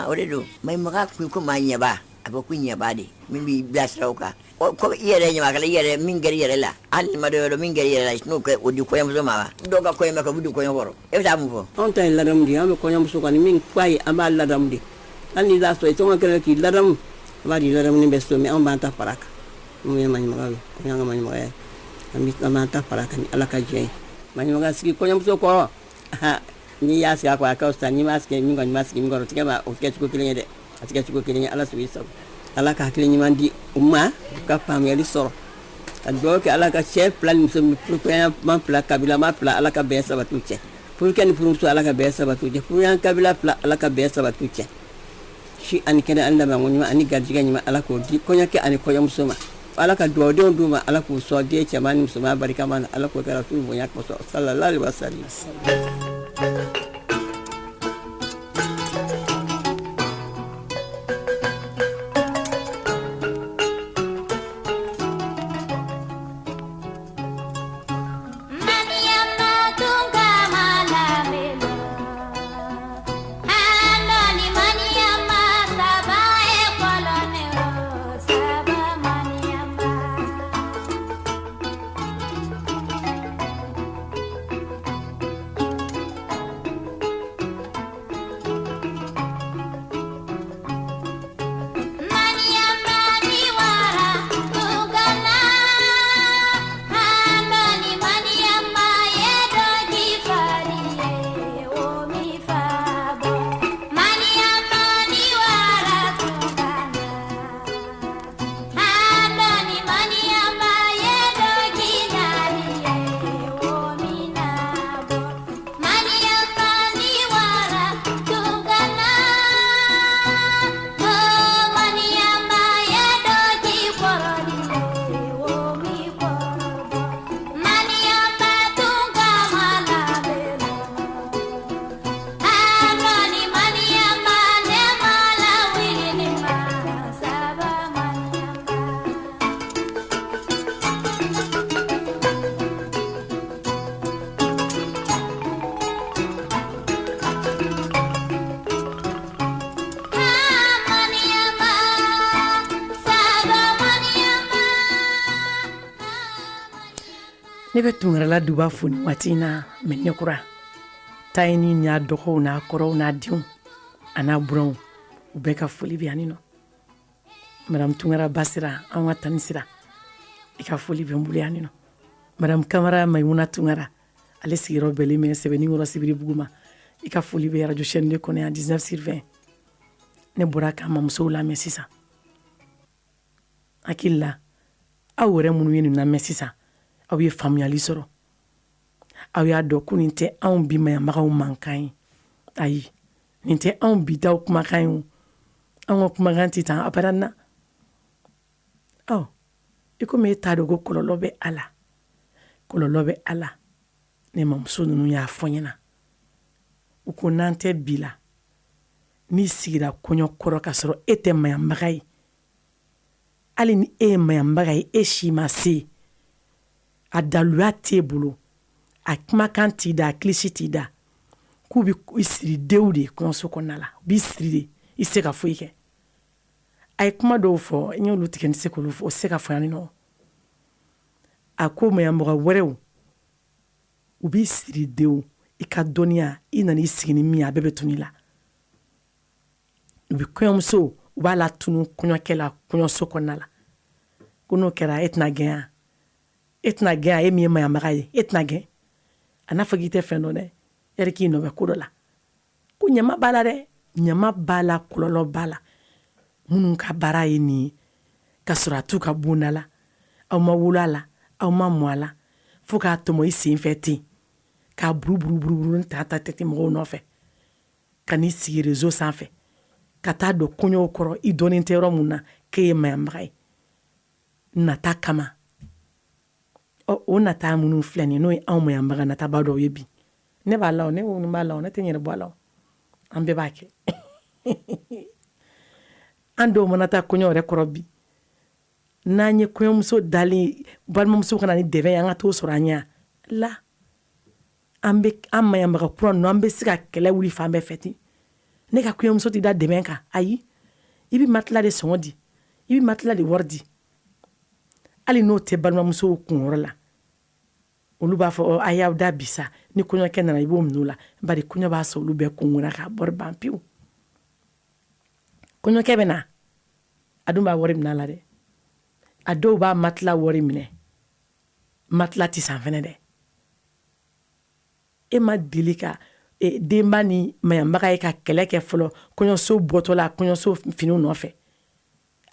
o de don maɲumaga kun ko maa ɲɛba a bɛ ko ɲɛba de min b'i bilasira o kan ko i yɛrɛ ɲamakala i yɛrɛ min kɛra i yɛrɛ la hali ni ma dɔ yɔrɔ min kɛra i yɛrɛ la n'o kɛ o di kɔɲɔmuso ma wa dɔw ka kɔɲɔ ka b'u di kɔɲɔ kɔrɔ e bɛ taa mun fɔ anw ta ye ladamu de ye an bɛ kɔɲɔmuso kɔni min f'a ye an b'a ladamu de hali n'i y'a sɔrɔ i tɔgɔ kɛra k'i ladamu a b'a di ladamu bɛ so mɛ anw b'an ta fara kan n'o ye maɲumagaw ye o y'an ka maɲumagaya ye an b'an ta fara kan ni ala ka jɛ ye maɲumaga sigi kɔɲɔmuso kɔrɔ n'i y'a sigi a kɔrɔ a ka fisa n'i m'a sigi min kɔni m'a sigi min kɔrɔ o tɛ kɛ cogo kelen ye dɛ a tɛ kɛ cogo kelen ye ala sigi sago ala ka hakili ɲuman di u ma ka faamuyali sɔrɔ ka dugawu kɛ ala ka cɛ fila ni muso furukɔɲɔma fila kabilama fila ala ka bɛn sabati u cɛ furukɛ ni furumuso ala ka bɛn sabati u cɛ furuɲɔgɔn kabila fila ala ka bɛn sabati u cɛ si ani kɛnɛ ani lamɛnko ɲuman ani garijɛgɛ ɲuman ala k'o di kɔɲɔkɛ ani kɔɲɔmuso ma ala ka duwawudenw d'u ma ala k'u sɔn den cɛman ni musoman barikama na ala k'o kɛra furu bonya kɔsɔn sallallahu alaihi wasallam ne bɛ tungara la duba fo ni waati in na mɛ ne kura ta ye ni n'a dɔgɔw n'a kɔrɔw n'a denw a n'a buranw u bɛɛ ka foli bɛ yan nin nɔ madame tungara basira an ka tani sira i ka foli bɛ n bolo yan nin nɔ madame kamara mayimuna tungara ale sigiyɔrɔ bɛlen bɛ sɛbɛnnikɔrɔ sibiribugu ma i ka foli bɛ radio chaîne de kɔnɔ yan 19/20 ne bɔra ka mamusow lamɛn sisan hakili la aw yɛrɛ minnu ye nin lamɛn sisan aw ye faamuyali sɔrɔ aw y'a dɔn ko nin tɛ anw bi mayanbagaw mankan ye ayi nin tɛ anw bi daw kumakan ye o anw ka kumakan tɛ tan abadanna i komi e t'a dɔn ko kɔlɔlɔ bɛ a la kɔlɔlɔ bɛ a la ne mamuso ninnu y'a fɔ ɲɛna u ko n'an tɛ bi la n'i sigira kɔɲɔ kɔrɔ ka sɔrɔ e tɛ mayanbaga ye hali ni e ye mayanbaga ye e si ma se a daluya t'e bolo a kumakan t'i da a kilisi t'i da k'u bɛ i siri denw de kɔɲɔso kɔnɔna la u b'i siri de i se ka foyi kɛ a ye kuma dɔw fɔ n y'olu tigɛ n se k'olu fɔ o se ka fɔ yan nɔ a ko mayanbaga wɛrɛw u b'i siri denw i ka dɔnniya i nana i sigi ni min a bɛɛ bɛ tunu i la u bɛ kɔɲɔmuso u b'a la tunu kɔɲɔkɛ la kɔɲɔso kɔnɔna la ko n'o kɛra e tɛna gɛn e min ye mayanbaga ye e tɛna gɛn a n'a fɔ k'i tɛ fɛn dɔn dɛ yɛrɛ k'i nɔ bɛ ko dɔ la ko ɲama b'a la dɛ ɲama b'a la kɔlɔlɔ b'a la minnu ka baara ye nin ye ka sɔrɔ a t'u ka bonda la aw ma wolo a la aw ma mɔ a la fo k'a tɔmɔ i sen fɛ ten k'a buruburu ta tɛ mɔgɔw nɔfɛ ka n'i sigi réseau sanfɛ ka taa don kɔɲɔw kɔrɔ i dɔnnen tɛ yɔrɔ mun na k'e ye mayanbaga ye nata kama o nata minnu filɛ nin n'o ye anw mayanbaga nataba dɔw ye bi ne b'a la ne ko nin b'a la ne tɛ n yɛrɛ bɔ a la an bɛɛ b'a kɛ an dɔw mana taa kɔɲɔ yɛrɛ kɔrɔ bi n'an ye kɔɲɔmuso dalen balimamuso kana ni dɛbɛ ye an ka t'o sɔrɔ an ɲɛ la an mayanbaga kura ninnu an bɛ se ka kɛlɛ wuli fan bɛɛ fɛ ten ne ka kɔɲɔmuso tɛ da dɛbɛ kan ayi i bɛ matila de sɔngɔ di i bɛ matila de wari di hali n'o tɛ balimamusow kunyɔrɔ la olu b'a fɔ a y'aw da bisa ni kɔɲɔkɛ nana i b'o minɛ o la bari kɔɲɔ b'a sɔrɔ olu bɛɛ kunkura k'a bɔri ban pewu kɔɲɔkɛ bɛ na a dun b'a wari minɛ a la dɛ a dɔw b'a matila wari minɛ matila tɛ san fɛnɛ dɛ e ma deli ka denba ni mayanbaga ye ka kɛlɛ kɛ fɔlɔ kɔɲɔso bɔtɔ la kɔɲɔso finiw nɔfɛ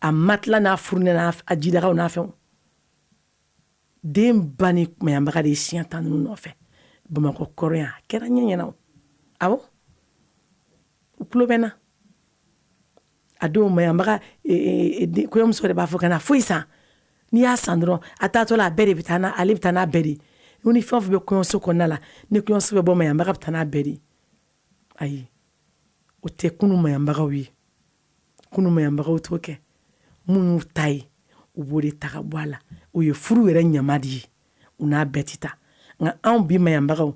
a matila n'a furunɛ n'a a jidagaw n'a fɛnw den ba ni mayanbaga de ye siɲɛ tan ninnu nɔfɛ bamakɔ kɔrɔ yan a kɛra ɲɛ ɲɛna o awɔ u tulo bɛ na a dɔw mayanbaga kɔɲɔmuso de b'a fɔ ka na foyi san n'i y'a san dɔrɔn a taatɔ la a bɛɛ de bɛ taa ale bɛ taa n'a bɛɛ de ye ni fɛn o fɛn bɛ kɔɲɔso kɔnɔna la ni kɔɲɔso bɛ bɔ mayanbaga bɛ taa n'a bɛɛ de ye ayi o tɛ kunu mayanbagaw ye kunu mayanbagaw t'o kɛ minnu ta ye u b'o de ta ka bɔ a la o ye furu yɛrɛ ɲama de ye u n'a bɛɛ tɛ ta nka anw bi mayanbagaw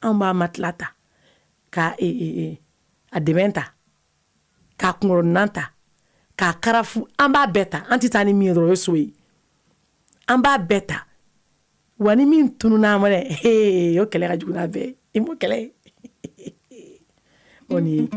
anw b'a matila ta ka a dɛmɛ ta k'a kunkɔrɔnan ta k'a karafu an b'a bɛɛ ta an tɛ taa ni min ye dɔrɔn o ye so ye an b'a bɛɛ ta wa ni min tunun'a ma dɛ o kɛlɛ ka jugu n'a bɛɛ ye i m'o kɛlɛ ye o ni ye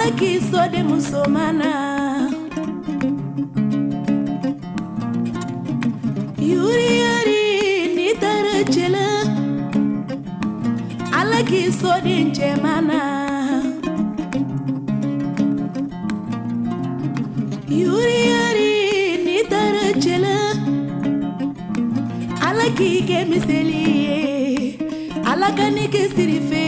ala k'i so de musoman na yuriyari ni taara cɛla ala k'i so de cɛman na yuriyari ni taara cɛla ala k'i kɛ miseli ye ala ka ni kɛ sirife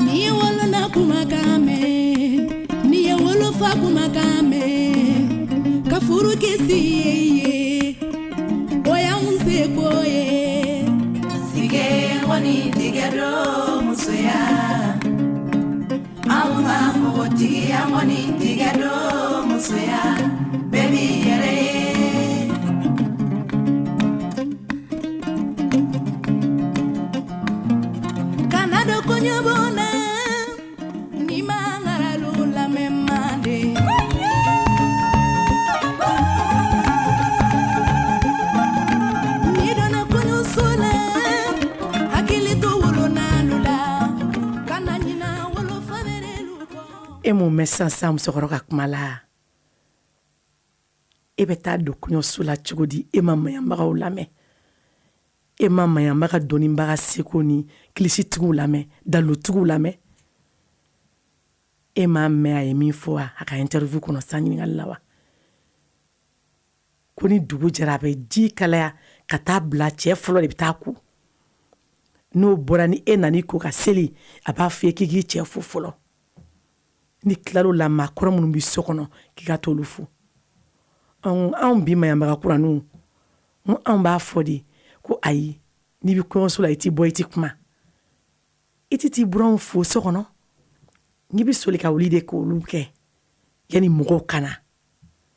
ni ye wolona kumakan mɛn ni ye wolofa kumakan mɛn ka furu kisi ye o y'anw seko ye sige kɔni tigɛ do musoya anw ka mɔgɔtigiya kɔni tigɛ do musoya bɛɛ b'i yɛrɛ ye kana do kɔɲɔbon na ni ma ŋaralu lamɛn man de ni donna kɔɲɔso la hakili to wolonalu la kana ɲina wolofanerelu kɔ e mun mɛn sisan musokɔrɔ ka kuma la e bɛ taa don kɔɲɔso la cogo di e ma maɲanbagaw lamɛn e ma maɲanbaga dɔnnibaga seko ni kilisitigiw lamɛn dalotigiw lamɛn e m'a mɛn a ye min fɔ a ka interview kɔnɔ san ɲininkali la wa ko ni dugu jɛra a bɛ ji kalaya ka taa bila cɛ fɔlɔ de bɛ taa ko n'o bɔra ni e nani ko ka seli a b'a fɔ k'i k'i cɛ fo fɔlɔ ni tilal'o la maakɔrɔ minnu bɛ so kɔnɔ k'i ka t'olu fo anw bi maɲanbaga kuraninw n anw b'a fɔ de ko ayi n'i bɛ kɔɲɔso la i t'i bɔ i t'i kuma i t'i t'i buranw fo so kɔnɔ n'i bɛ soli ka wuli de k'olu kɛ yanni mɔgɔw kana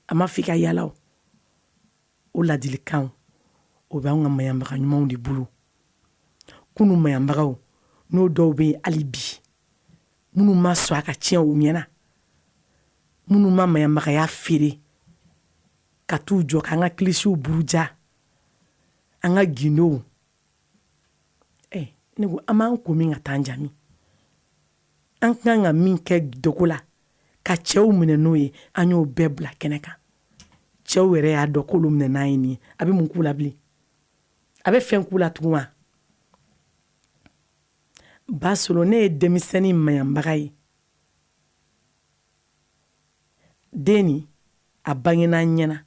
a ma f'i ka yala o ladilikanw o bɛ anw ka maɲanbaga ɲumanw de bolo kunu maɲanbagaw n'o dɔw bɛ yen hali bi minnu ma sɔn a ka tiɲɛ u ɲɛna minnu ma maɲanbagaya feere ka t'u jɔ k'an ka kilisiw buruja an ka gindow ne ko an b'an ko min ka taa an jami an kan ka min kɛ dogo la ka cɛw minɛ n'o ye an y'o bɛɛ bila kɛnɛ kan cɛw yɛrɛ y'a dɔn k'olu minɛ n'an ye nin ye a bɛ mun k'u la bilen a bɛ fɛn k'u la tugun wa basolo ne ye denmisɛnnin maɲanbaga ye den ni a bangena n ɲɛna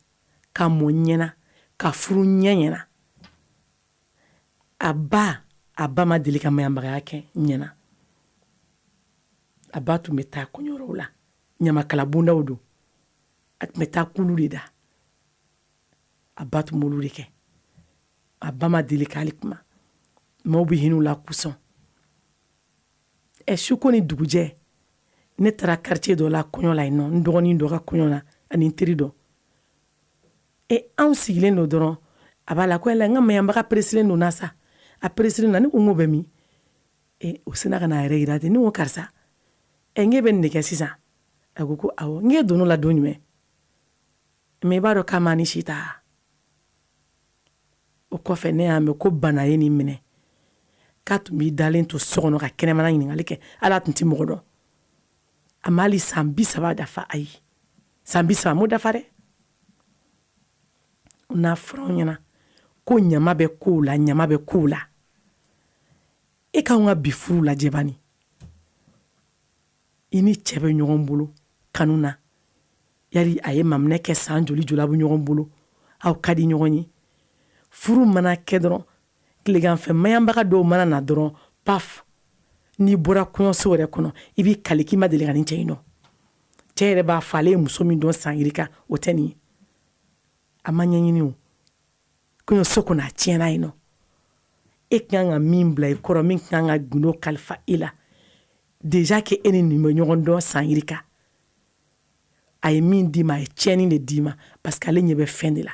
ka mɔ n ɲɛna ka furu ɲɛ ɲɛna a ba ma deli ka maɲanbagaya kɛ n ɲɛna a ba tun bɛ taa kɔɲɔyɔrɔw la ɲamakala bondaw don a tun bɛ taa kulu de da a ba tun b'olu de kɛ a ba ma deli k'ale kuma maaw bɛ hinɛ u la kusɔn su ko ni dugujɛ ne taara quartier dɔ la kɔɲɔ la yen nɔ n dɔgɔnin dɔ ka kɔɲɔ na ani n teri dɔ anw sigilen don dɔrɔn a b'a la ko yala n ka maɲanbaga peresilen don na sa a peresilen na ne ko n ko bɛ min o sina ka n'a yɛrɛ yira ten ne ko karisa n k'e bɛ nin de kɛ sisan a ko awɔ n k'e donn'o la don jumɛn mɛ i b'a dɔn k'a ma ni si ta o kɔfɛ ne y'a mɛn ko bana ye nin minɛ k'a tun b'i dalen to so kɔnɔ ka kɛnɛmana ɲininkali kɛ ala tun tɛ mɔgɔ dɔn a ma hali san 30 dafa ayi san 30 m'o dafa dɛ n'a fɔra anw ɲɛna ko ɲama bɛ kow la ɲama bɛ kow la e k'anw ka bi furu lajɛ bani i ni cɛ bɛ ɲɔgɔn bolo kanu na yali a ye maminɛ kɛ san joli joli a bɛ ɲɔgɔn bolo aw ka di ɲɔgɔn ye furu mana kɛ dɔrɔn tileganfɛ maɲanbaga dɔw mana na dɔrɔn paf n'i bɔra kɔɲɔso yɛrɛ kɔnɔ i b'i kali k'i ma deli ka nin cɛ in dɔn cɛ yɛrɛ b'a fɔ ale ye muso min dɔn san yirika o tɛ nin ye a ma ɲɛɲini o kɔɲɔso kɔnɔ a tiɲɛna yen nɔ e kan ka min bila i kɔrɔ min kan ka gundo kalifa i la déjà que e ni nin bɛ ɲɔgɔn dɔn san yirika a ye min d'i ma a ye tiɲɛni de d'i ma parce que ale ɲɛ bɛ fɛn de la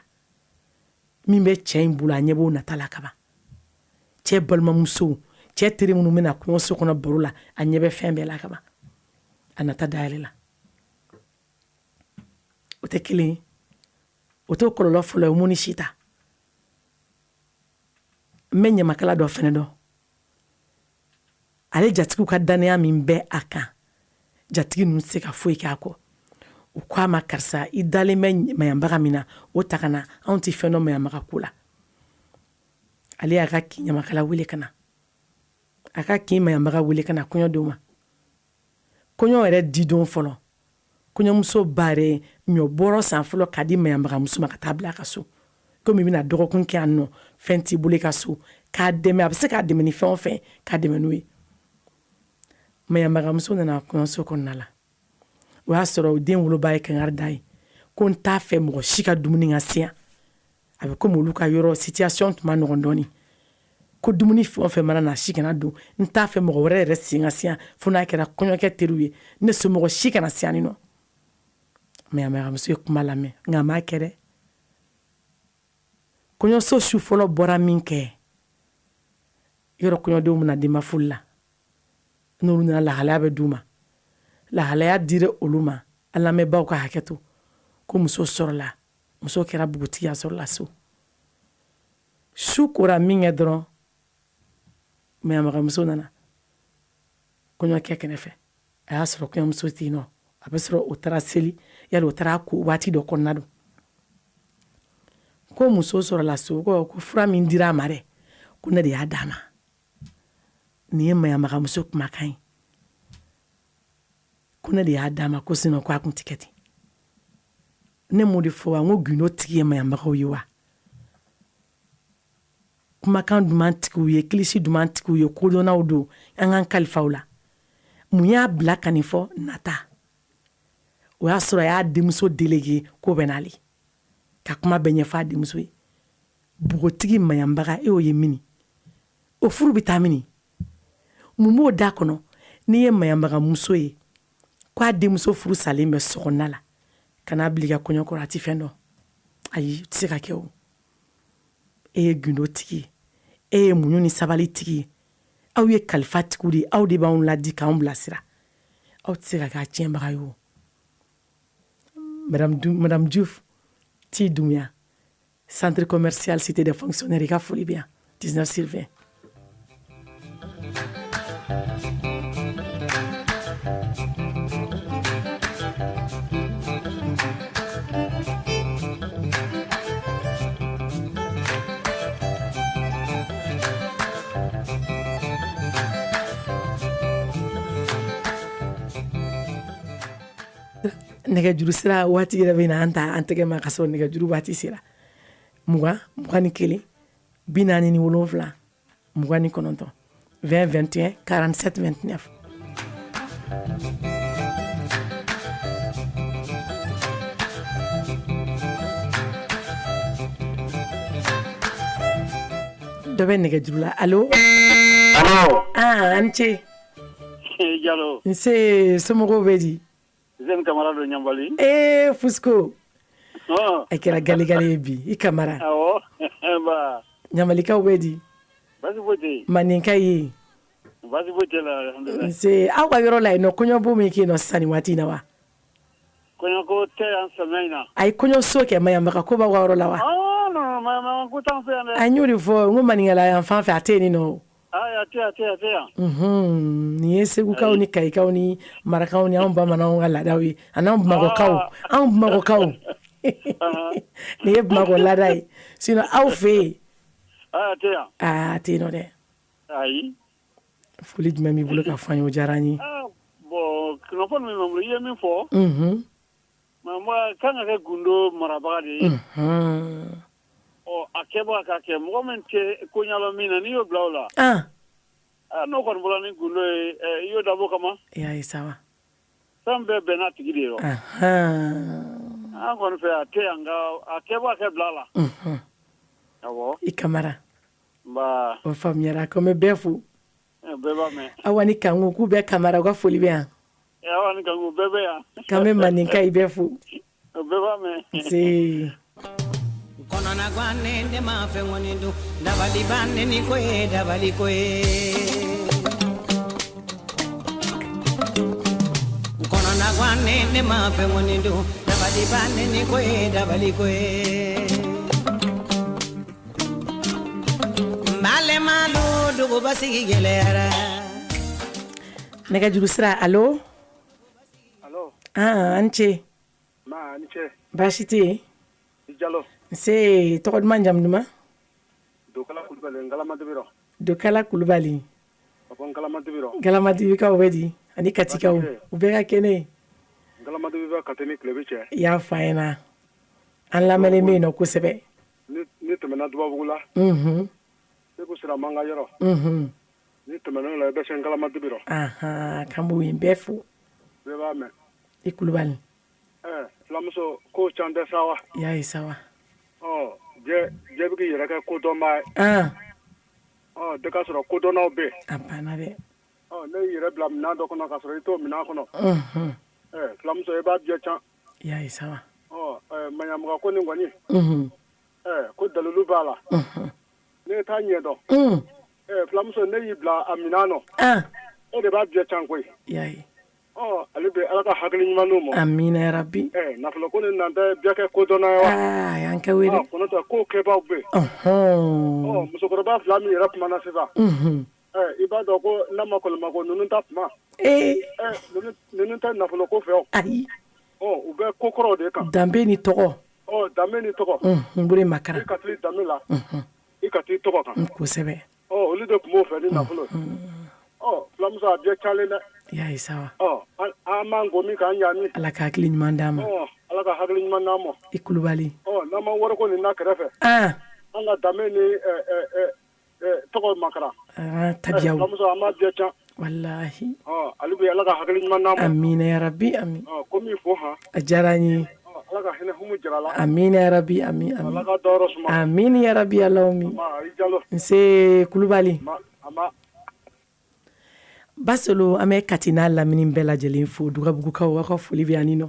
min bɛ cɛ in bolo a ɲɛ b'o nata la kaban cɛ balimamusow cɛ teri minnu bɛna kɔɲɔso kɔnɔ baro la a ɲɛ bɛ fɛn bɛɛ la kaban a nata dayɛlɛ la o tɛ kelen ye o t'o kɔlɔlɔ fɔlɔ ye mun ni si ta me ɲamakala dɔ fɛnɛ dɔn ale jatigiw ka danaya min bɛ a kan jatigi ninnu se ka foyi k'a kɔ u ko a ma karisa i dalen bɛ mayanbaga min na o ta ka na anw tɛ fɛn dɔ mayanbaga ko la ale y'a ka kin ɲamakala wele ka na a ka kin mayanbaga wele ka na kɔɲɔdenw ma kɔɲɔ yɛrɛ didon fɔlɔ kɔɲɔmuso ba yɛrɛ ɲɔ bɔrɔ san fɔlɔ k'a di mayanbagamuso ma ka taa bila a ka so komi i bɛna dɔgɔkun kɛ yan nɔ fɛn t'i bolo i ka so k'a dɛmɛ a bɛ se k'a dɛmɛ ni fɛn o fɛn k'a dɛmɛ n'o ye mayanbagamuso nana kɔɲɔso kɔnɔna la o y'a sɔrɔ o den woloba ye kangari da ye ko n t'a fɛ mɔgɔ si ka dumuni ka se yan a bɛ komi olu ka yɔrɔ situation tun ma nɔgɔn dɔɔnin ko dumuni fɛn o fɛn mana na si kana don n t'a fɛ mɔgɔ wɛrɛ yɛrɛ sen ka se yan fo n'a kɛra kɔɲɔkɛ teriw ye ne somɔgɔ si kana se yan ni nɔ mayanbagamuso ye kuma lamɛn nka a m'a kɛ dɛ kɔɲɔso su fɔlɔ bɔra min kɛ yɔrɔ kɔɲɔdenw bɛna denba foli la n'olu nana lahalaya bɛ d'u ma lahalaya dira olu ma a lamɛnbaaw ka hakɛ to ko muso sɔrɔla muso kɛra bugutigiya sɔrɔla so su kora min kɛ dɔrɔn mayanbagamuso nana kɔɲɔkɛ kɛrɛfɛ a y'a sɔrɔ kɔɲɔmuso tɛ yen nɔ a bɛ sɔrɔ o taara seli yali o taara ko waati dɔ kɔnɔna don ko muso sɔrɔla so ko fura min dira a ma dɛ ko ne de y'a d'a ma nin ye mayanbagamuso kumakan ye ko ne de y'a d'a ma ko sinon ko a kun tɛ kɛ ten ne m'o de fɔ wa n ko gindo tigi ye mayanbagaw ye wa kumakan duman tigiw ye kilisi duman tigiw ye kodɔnnaw don an k'an kalifaw la mun y'a bila ka nin fɔ nata o y'a sɔrɔ a y'a denmuso delege ko bɛ n'ale ka kuma bɛ ɲɛfɔ a denmuso ye bugotigi mayanbaga e y'o ye mini o furu bɛ taa mini mun b'o da kɔnɔ n'i ye mayanbagamuso ye ko a denmuso furu salen bɛ sokɔnɔna la kana bila i ka kɔɲɔ kɔrɔ a tɛ fɛn dɔn ayi o tɛ se ka kɛ o e ye gindo tigi ye e ye muɲu ni sabali tigi ye aw ye kalifa tigiw de ye aw de b'anw ladi k'anw bilasira aw tɛ se ka kɛ a tiɲɛbaga ye o Madame Diouf Ti Doumbia centre commercial cité des fonctionnaires i ka foli bɛ yan 19 sur 20 nɛgɛjuru sira waati yɛrɛ bɛ na an ta an tɛgɛ ma ka sɔrɔ nɛgɛjuru waati sera 20 21 47 29 20 21 47 29 dɔ bɛ nɛgɛjuru la allo an ce Jalo nse somɔgɔw bɛ di Zen Kamara do Nyambali. Fusco. A kɛra galigale ye bi i Kamara. Awɔ. Ba. Nyamalikaw bɛ di. Basi foyi tɛ. Maninka ye. Basi foyi tɛ la alhamdulillah. Nse aw ka yɔrɔ la yen nɔ kɔɲɔbɔ min kɛ yen nɔ sisan nin waati in na wa. Kɔɲɔko tɛ yan samiya in na. A ye kɔɲɔso kɛ mayanbaga ko b'aw ka yɔrɔ la wa. Non mayanbaga ko t'an fɛ yan dɛ. A y'o de fɔ n ko maninkala yan fan fɛ a tɛ yen nɔ. A tɛ yan. Nin ye segukaw ni kayikaw ni marakaw ni anw bamananw ka laadaw ye an'anw bamakɔkaw nin ye bamakɔ laada ye sinon aw fɛ yen a tɛ yen nɔ dɛ ayi foli jumɛn b'i bolo ka fɔ an ye o diyara an ye bon kunnafoni min bɛ n bolo i ye min fɔ mɛ kan ka kɛ gundo marabaga de ye a kɛbaga ka kɛ mɔgɔ min tɛ ko ɲɛdɔn min na n'i y'o bila o la n'o kɔni bɔra ni gundo ye i y'o dabɔ kama y'a ye sawa fɛn bɛɛ bɛn n'a tigi de ye an kɔni fɛ a tɛ yan nka a kɛbaga kɛ bila la awɔ i Kamara nba o faamuyara ko n bɛ bɛɛ fo bɛɛ b'a mɛn awa ni Kanku k'u bɛɛ Kamara u ka foli bɛ yan awa ni Kanku bɛɛ bɛ yan k'an bɛ maninka i bɛɛ fo bɛɛ b'a mɛn nse konona gwane nde mafe ngonindu dabali bane ni koe dabali koe konona gwane nde mafe ngonindu dabali bane ni koe dabali koe ale malu dugu basigi gɛlɛyara nɛgɛjuru sira allo allo an ce ma ni ce baasi tɛ yen Jalo nse tɔgɔ duman jamu duman Dokala Kulubali Ngalamadibiro Dokala Kulubali Abon Ngalamadibiro Ngalamadibikaw bɛ di ani Katikaw u bɛɛ ka kɛnɛ Ngalamadibiro Katini Kilebi cɛ i y'a fɔ an ɲɛna an lamɛnlen bɛ yen nɔ kosɛbɛ ni tɛmɛna Dubabugu la Seku Sira Manga yɔrɔ ni tɛmɛna la i bɛ se Ngalamadibiro kan b'o yen bɛɛ fo bɛɛ b'a mɛn i Kulubali fulamuso ko can tɛ sa wa i y'a ye sa wa jɛ bɛ k'i yɛrɛ kɛ kodɔnba ye de ka sɔrɔ kodɔnnaw bɛ yen a banna dɛ ne y'i yɛrɛ bila minɛn dɔ kɔnɔ ka sɔrɔ i t'o minɛn kɔnɔ fulamuso i b'a jɛ can i y'a ye sa wa maɲamuka ko nin kɔni ko dalilu b'a la ne t'a ɲɛdɔn fulamuso ne y'i bila a minɛn nɔ e de b'a jɛ can koyi i y'a ye ale bɛ ala ka hakili ɲuman'u ma amina ya rabbi nafolo ko nin nan tɛ bɛɛ kɛ kodɔnna ye wa a y'an kɛ wele kɔnɔ tɛ ko kɛbaaw bɛ yen musokɔrɔba fila min yɛrɛ kumana sisan i b'a dɔn ko n'a ma kɔlɔma ko ninnu ta kuma ninnu tɛ nafolo ko fɛ o ayi u bɛ ko kɔrɔw de kan danbe ni tɔgɔ danbe ni tɔgɔ n bolo makara i ka t'i danbe la i ka t'i tɔgɔ kan kosɛbɛ olu de tun b'o fɛ ni nafolo fulamuso a bɛɛ calen dɛ i y'a ye sa wa an m'an ko min k'an ɲaami ala ka hakili ɲuman d'an ma ala ka hakili ɲuman d'an ma i Kulubali n'an ma wari ko nin na kɛrɛfɛ an ka danbe ni tɔgɔ makara tabiyaw fulamuso an b'a bɛɛ can walahi ale bɛ ala ka hakili ɲuman d'an ma amina ya rabbi amin ko min fɔ han a diyara n ye ala ka hinɛ humu jira la amina ya rabbi amin ala ka dɔɔrɔ suma amin ya rabbi alaoumi i Jalo nse Kulubali Basolo an bɛ Kati n'a lamini bɛɛ lajɛlen fo Dugabugukaw aw ka foli bɛ yan nɔ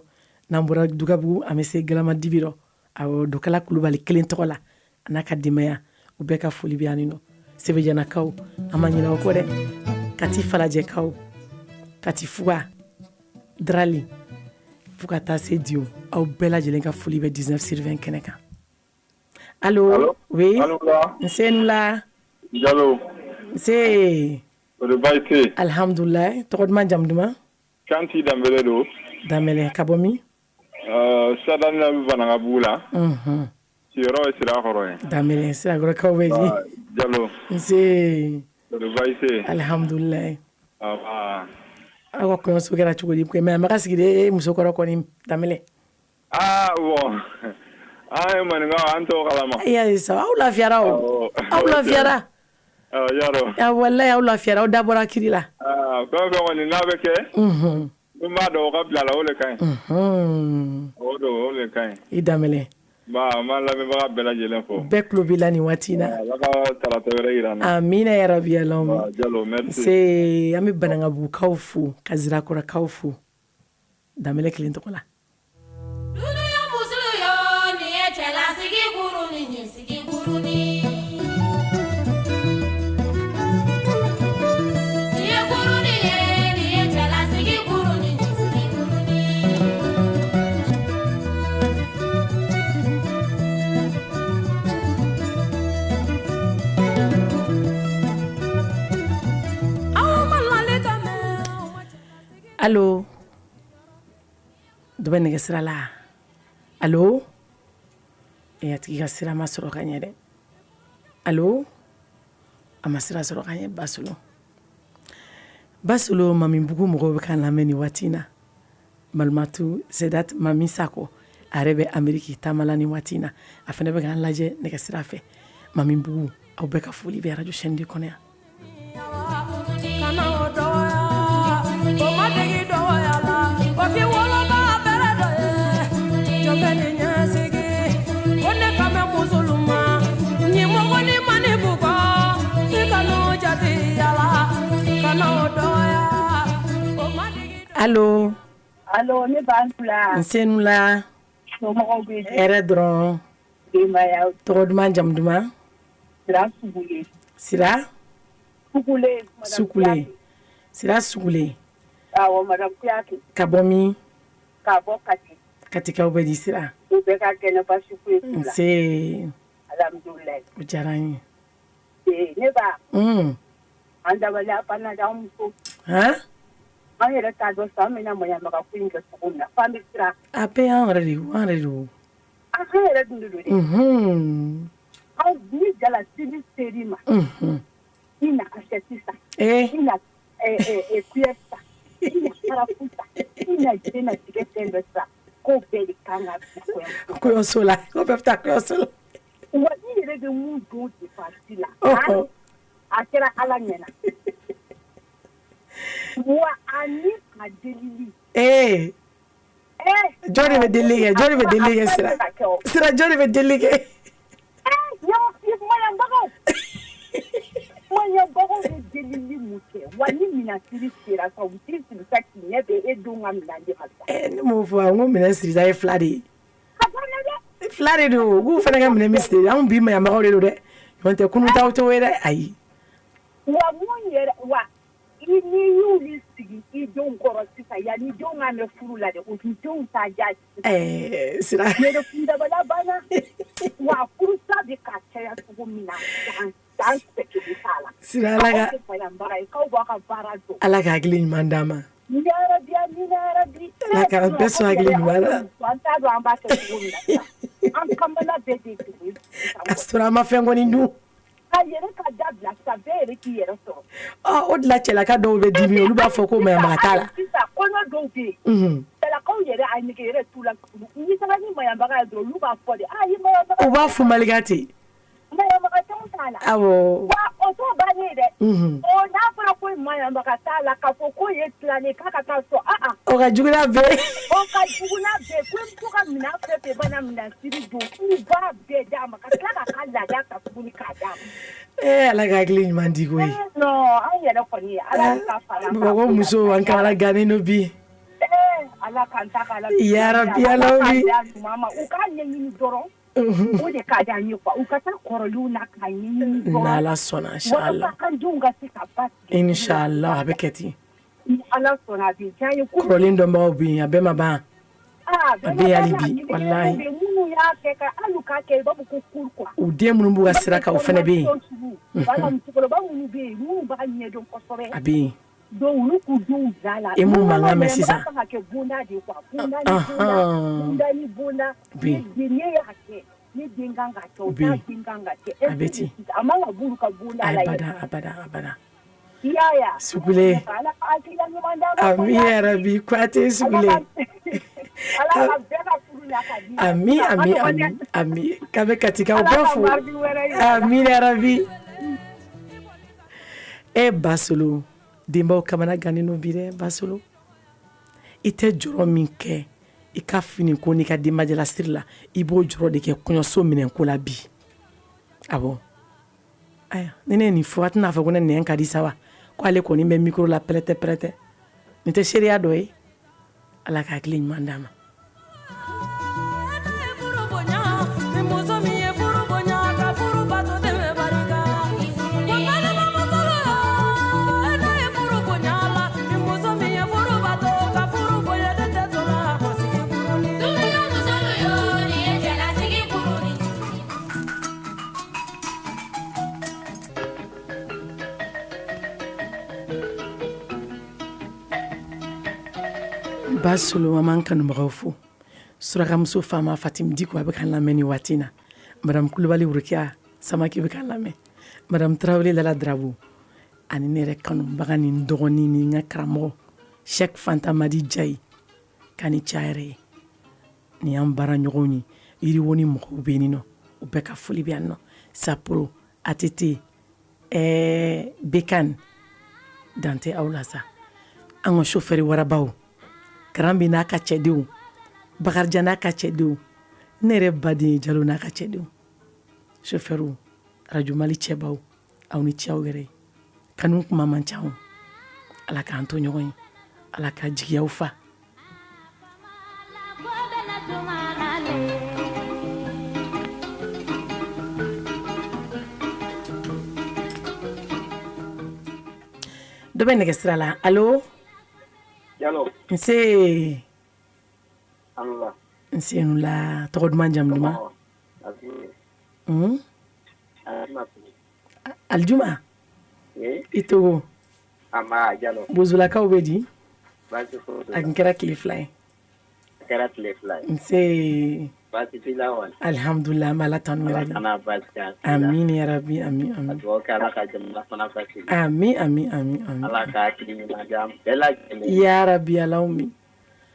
n'an bɔra Dugabugu an bɛ se Ngalamadibiro awɔ Dokala Kulubali kelen tɔgɔ la a n'a ka denbaya u bɛɛ ka foli bɛ yan nɔ Sebejanakaw an ma ɲinɛ o kɔ dɛ Kati Falajɛkaw Kati Fuga Drali fo ka taa se Dio aw bɛɛ lajɛlen ka foli bɛ 19/20 kɛnɛ kan allo oui nse nula Jalo nse o de baasi tɛ yen alihamudulila tɔgɔ duman jamu duman Kanti Danbɛlɛ don Danbɛlɛ ka bɔ min Sadani na bɛ Banankabugu la siyɔrɔ ye Sirakɔrɔ ye Danbɛlɛ Sirakɔrɔkaw bɛ di Jalo nse o de baasi tɛ yen alihamudulila aw ka kɔɲɔso kɛra cogo di mais a ma ka sigi de muso kɔrɔ kɔni Danbɛlɛ bon an ye maninkaw an t'o kalama i y'a ye sa aw lafiyara o aw lafiyara yaro wallahi aw lafiyara aw dabɔra kiri la fɛn o fɛn kɔni n'a bɛ kɛ n b'a dɔn o ka bila la o de ka ɲi o de ka ɲi i Danbɛlɛ n b'a lamɛnbaga bɛɛ lajɛlen fɔ bɛɛ tulo b'i la nin waati in na ala ka tarata wɛrɛ yira n na amina ya rabi alaoumi Jalo merci se an bɛ Banankabugukaw fo ka Zirakɔrɔkaw fo Danbɛlɛ kelen tɔgɔ la duniya musulu yo nin ye cɛlasigi kuru ni ɲɛsigi kuru ni allo dɔ bɛ nɛgɛ sira la allo a tigi ka sira ma sɔrɔ ka ɲɛ dɛ allo a ma sira sɔrɔ ka ɲɛ Basolo Mamibugu mɔgɔw bɛ k'an lamɛn nin waati in na Malimatu Sedat Mami Sako a yɛrɛ bɛ Ameriki taamala nin waati in na a fana bɛ k'an lajɛ nɛgɛ sira fɛ Mamibugu aw bɛɛ ka foli bɛ radio chaîne de kɔnɔ yan allo allo ne b'a nula nse nula somɔgɔw bɛ di hɛrɛ dɔrɔn denbaya tɔgɔ duman jamu duman Sira Sugule Sira Sugule Sira Sugule awɔ madame Kuyate ka bɔ min ka bɔ Kati Katikaw bɛ di Sira u bɛɛ ka kɛnɛ basi foyi t'u la nse alhamdulilayi o diyara n ye ne ba an dabala pana da muso ha an yɛrɛ t'a dɔn sa an bɛna maɲamaga ko in kɛ cogo min na f'an bɛ siran a bɛɛ y'an yɛrɛ de ye an yɛrɛ de ye an yɛrɛ dun de don dɛ aw ni jalasiri seri ma i na assiette san i na cuillère san i na karafu san i na jɛnatigɛ fɛn bɛɛ san k'o bɛɛ de kan ka bila kɔɲɔso la k'o bɛɛ bɛ taa kɔɲɔso la wa i yɛrɛ bɛ mun don dépense la a kɛra ala ɲɛna wa ani ka delili jɔn de bɛ delili kɛ jɔn de bɛ delili kɛ sira jɔn de bɛ delili kɛ maɲabagaw bɛ delili mun kɛ wa ni minɛnsiri sera sa u t'i sigi sa k'i ɲɛ bɛ e don ka minɛn de ma sa ne m'o fɔ n ko minɛn sirisa ye fila de ye fila de don k'u fana ka minɛn bɛ siri anw bi maɲabagaw de don dɛ ɲɔgɔn tɛ kunun t'aw t'o ye dɛ ayi wa mun yɛrɛ wa i ni y'olu sigi i denw kɔrɔ sisan yanni denw ka mɛn furu la dɛ o ni denw t'a ja sira yɛrɛ kundabala banna wa furusa bɛ ka caya cogo min na dan sɛgɛn t'a la sira ala ka k'aw b'a ka baara dɔn ala ka hakili ɲuman d'a ma yarabi ala ka bɛɛ sɔn hakili ɲuman na an t'a dɔn an b'a kɛ cogo min na an kamana bɛɛ de ye a sɔrɔ an ma fɛn kɔni dun a yɛrɛ ka dabila sa bɛɛ yɛrɛ k'i yɛrɛ sɔrɔ o de la cɛlaka dɔw bɛ dimi olu b'a fɔ ko maɲamaga t'a la sisan kɔɲɔ dɔw bɛ yen cɛlakaw yɛrɛ a nege yɛrɛ t'u la n'i taara ni maɲamaga ye dɔrɔn olu b'a fɔ de i maɲamaga u b'a fɔ malika ten maɲamaga tɔn t'a la awɔ wa o t'o bannen dɛ n'a fɔra ko maɲamaga t'a la k'a fɔ ko ye tilanen k'a ka taa so o ka juguya bɛɛ o ka juguya bɛɛ ko n to ka minɛn fɛn fɛn bana minɛn siri don k'u b'a bɛɛ d'a ma ka tila k'a ka laada ta tuguni k'a d'a ma ala ka hakili ɲuman di koyi non an yɛrɛ kɔni ye ala ka fara bamakɔ muso an kamana gannen don bi ala k'an ta k'ala yarabi ala bi u k'a ɲɛɲini dɔrɔn o de ka di an ye quoi u ka taa kɔrɔlenw na k'a ɲɛɲini dɔrɔn n'ala sɔnna inshallah walasa an denw ka se ka basigi inshallah a bɛ kɛ ten ni ala sɔnna a bɛ diya n ye kɔrɔlen dɔnbagaw bɛ yen a bɛɛ ma ban a bɛ hali bi walahi minnu y'a kɛ ka hali k'a kɛ i b'a fɔ ko kuru quoi u den minnu b'u ka sira kan o fana bɛ yen wala musokɔrɔba minnu bɛ yen minnu b'a ɲɛdɔn kosɛbɛ a bɛ yen donc olu k'u denw bila la e mun mankan mɛn sisan ka kɛ bonda de quoi bonda ni bonda ne y'a kɛ ne den kan ka kɛ o t'a den kan ka kɛ a bɛ ten a man ka b'olu ka bonda la abada yaya sugule ala ka hakilila ɲuman d'a ma ami yarabi Kuyate sugule ala ka bɛɛ ka furu la ka di ami k'a bɛ Katikaw bɛɛ fo ami yarabi Basolo denbaw kamana gannen don bi dɛ Basolo i tɛ jɔrɔ min kɛ i ka fini ko n'i ka denbajalasiri la i b'o jɔrɔ de kɛ kɔɲɔso minɛnko la bi awɔ aya ni ne ye nin fɔ a tɛna fɔ ko ne nɛn ka di sa wa ko ale kɔni bɛ micro la pɛrɛtɛ nin tɛ seereya dɔ ye ala ka hakili ɲuman d'a ma Basolo maman kanubagaw fo surakamuso faama Fatim Diko a bɛ k'an lamɛn ni waati in na madame Kulibali Worokiya Samake bɛ k'an lamɛn madame Tarawele Lala Darabo ani ne yɛrɛ kanubaga ni n dɔgɔnin ni n ka karamɔgɔ Cheikh Fanta Madi Jayi k'a ni ca yɛrɛ ye ni y'an baara ɲɔgɔnw ye yiriwo ni mɔgɔw bɛ yen nɔ u bɛɛ ka foli bɛ yan nɔ Saporo ATT Bekan Dante aw la sa an ka chauffeur warabaw Karambi n'a ka cɛdenw Bakarijan n'a ka cɛdenw ne yɛrɛ baden Jalo n'a ka cɛdenw chauffeur Radio Mali cɛbaw aw ni ce aw yɛrɛ kanu kuma man ca ala k'an to ɲɔgɔn ye ala ka jigiyaw fa dɔ bɛ nɛgɛsira la allo Yalo. Nse. Allah. Nse nula tɔgɔ duman jamu duman. aljuma ito ama jalo buzula ka obedi basi ko akinkera klifly kera klifly nse basi tilawan alhamdulillah mala tanwira ana basi amin ya rabbi amin amin adwo kala ka jamna sana basi amin amin amin amin ala ka kini na jam bela ya rabbi alaumi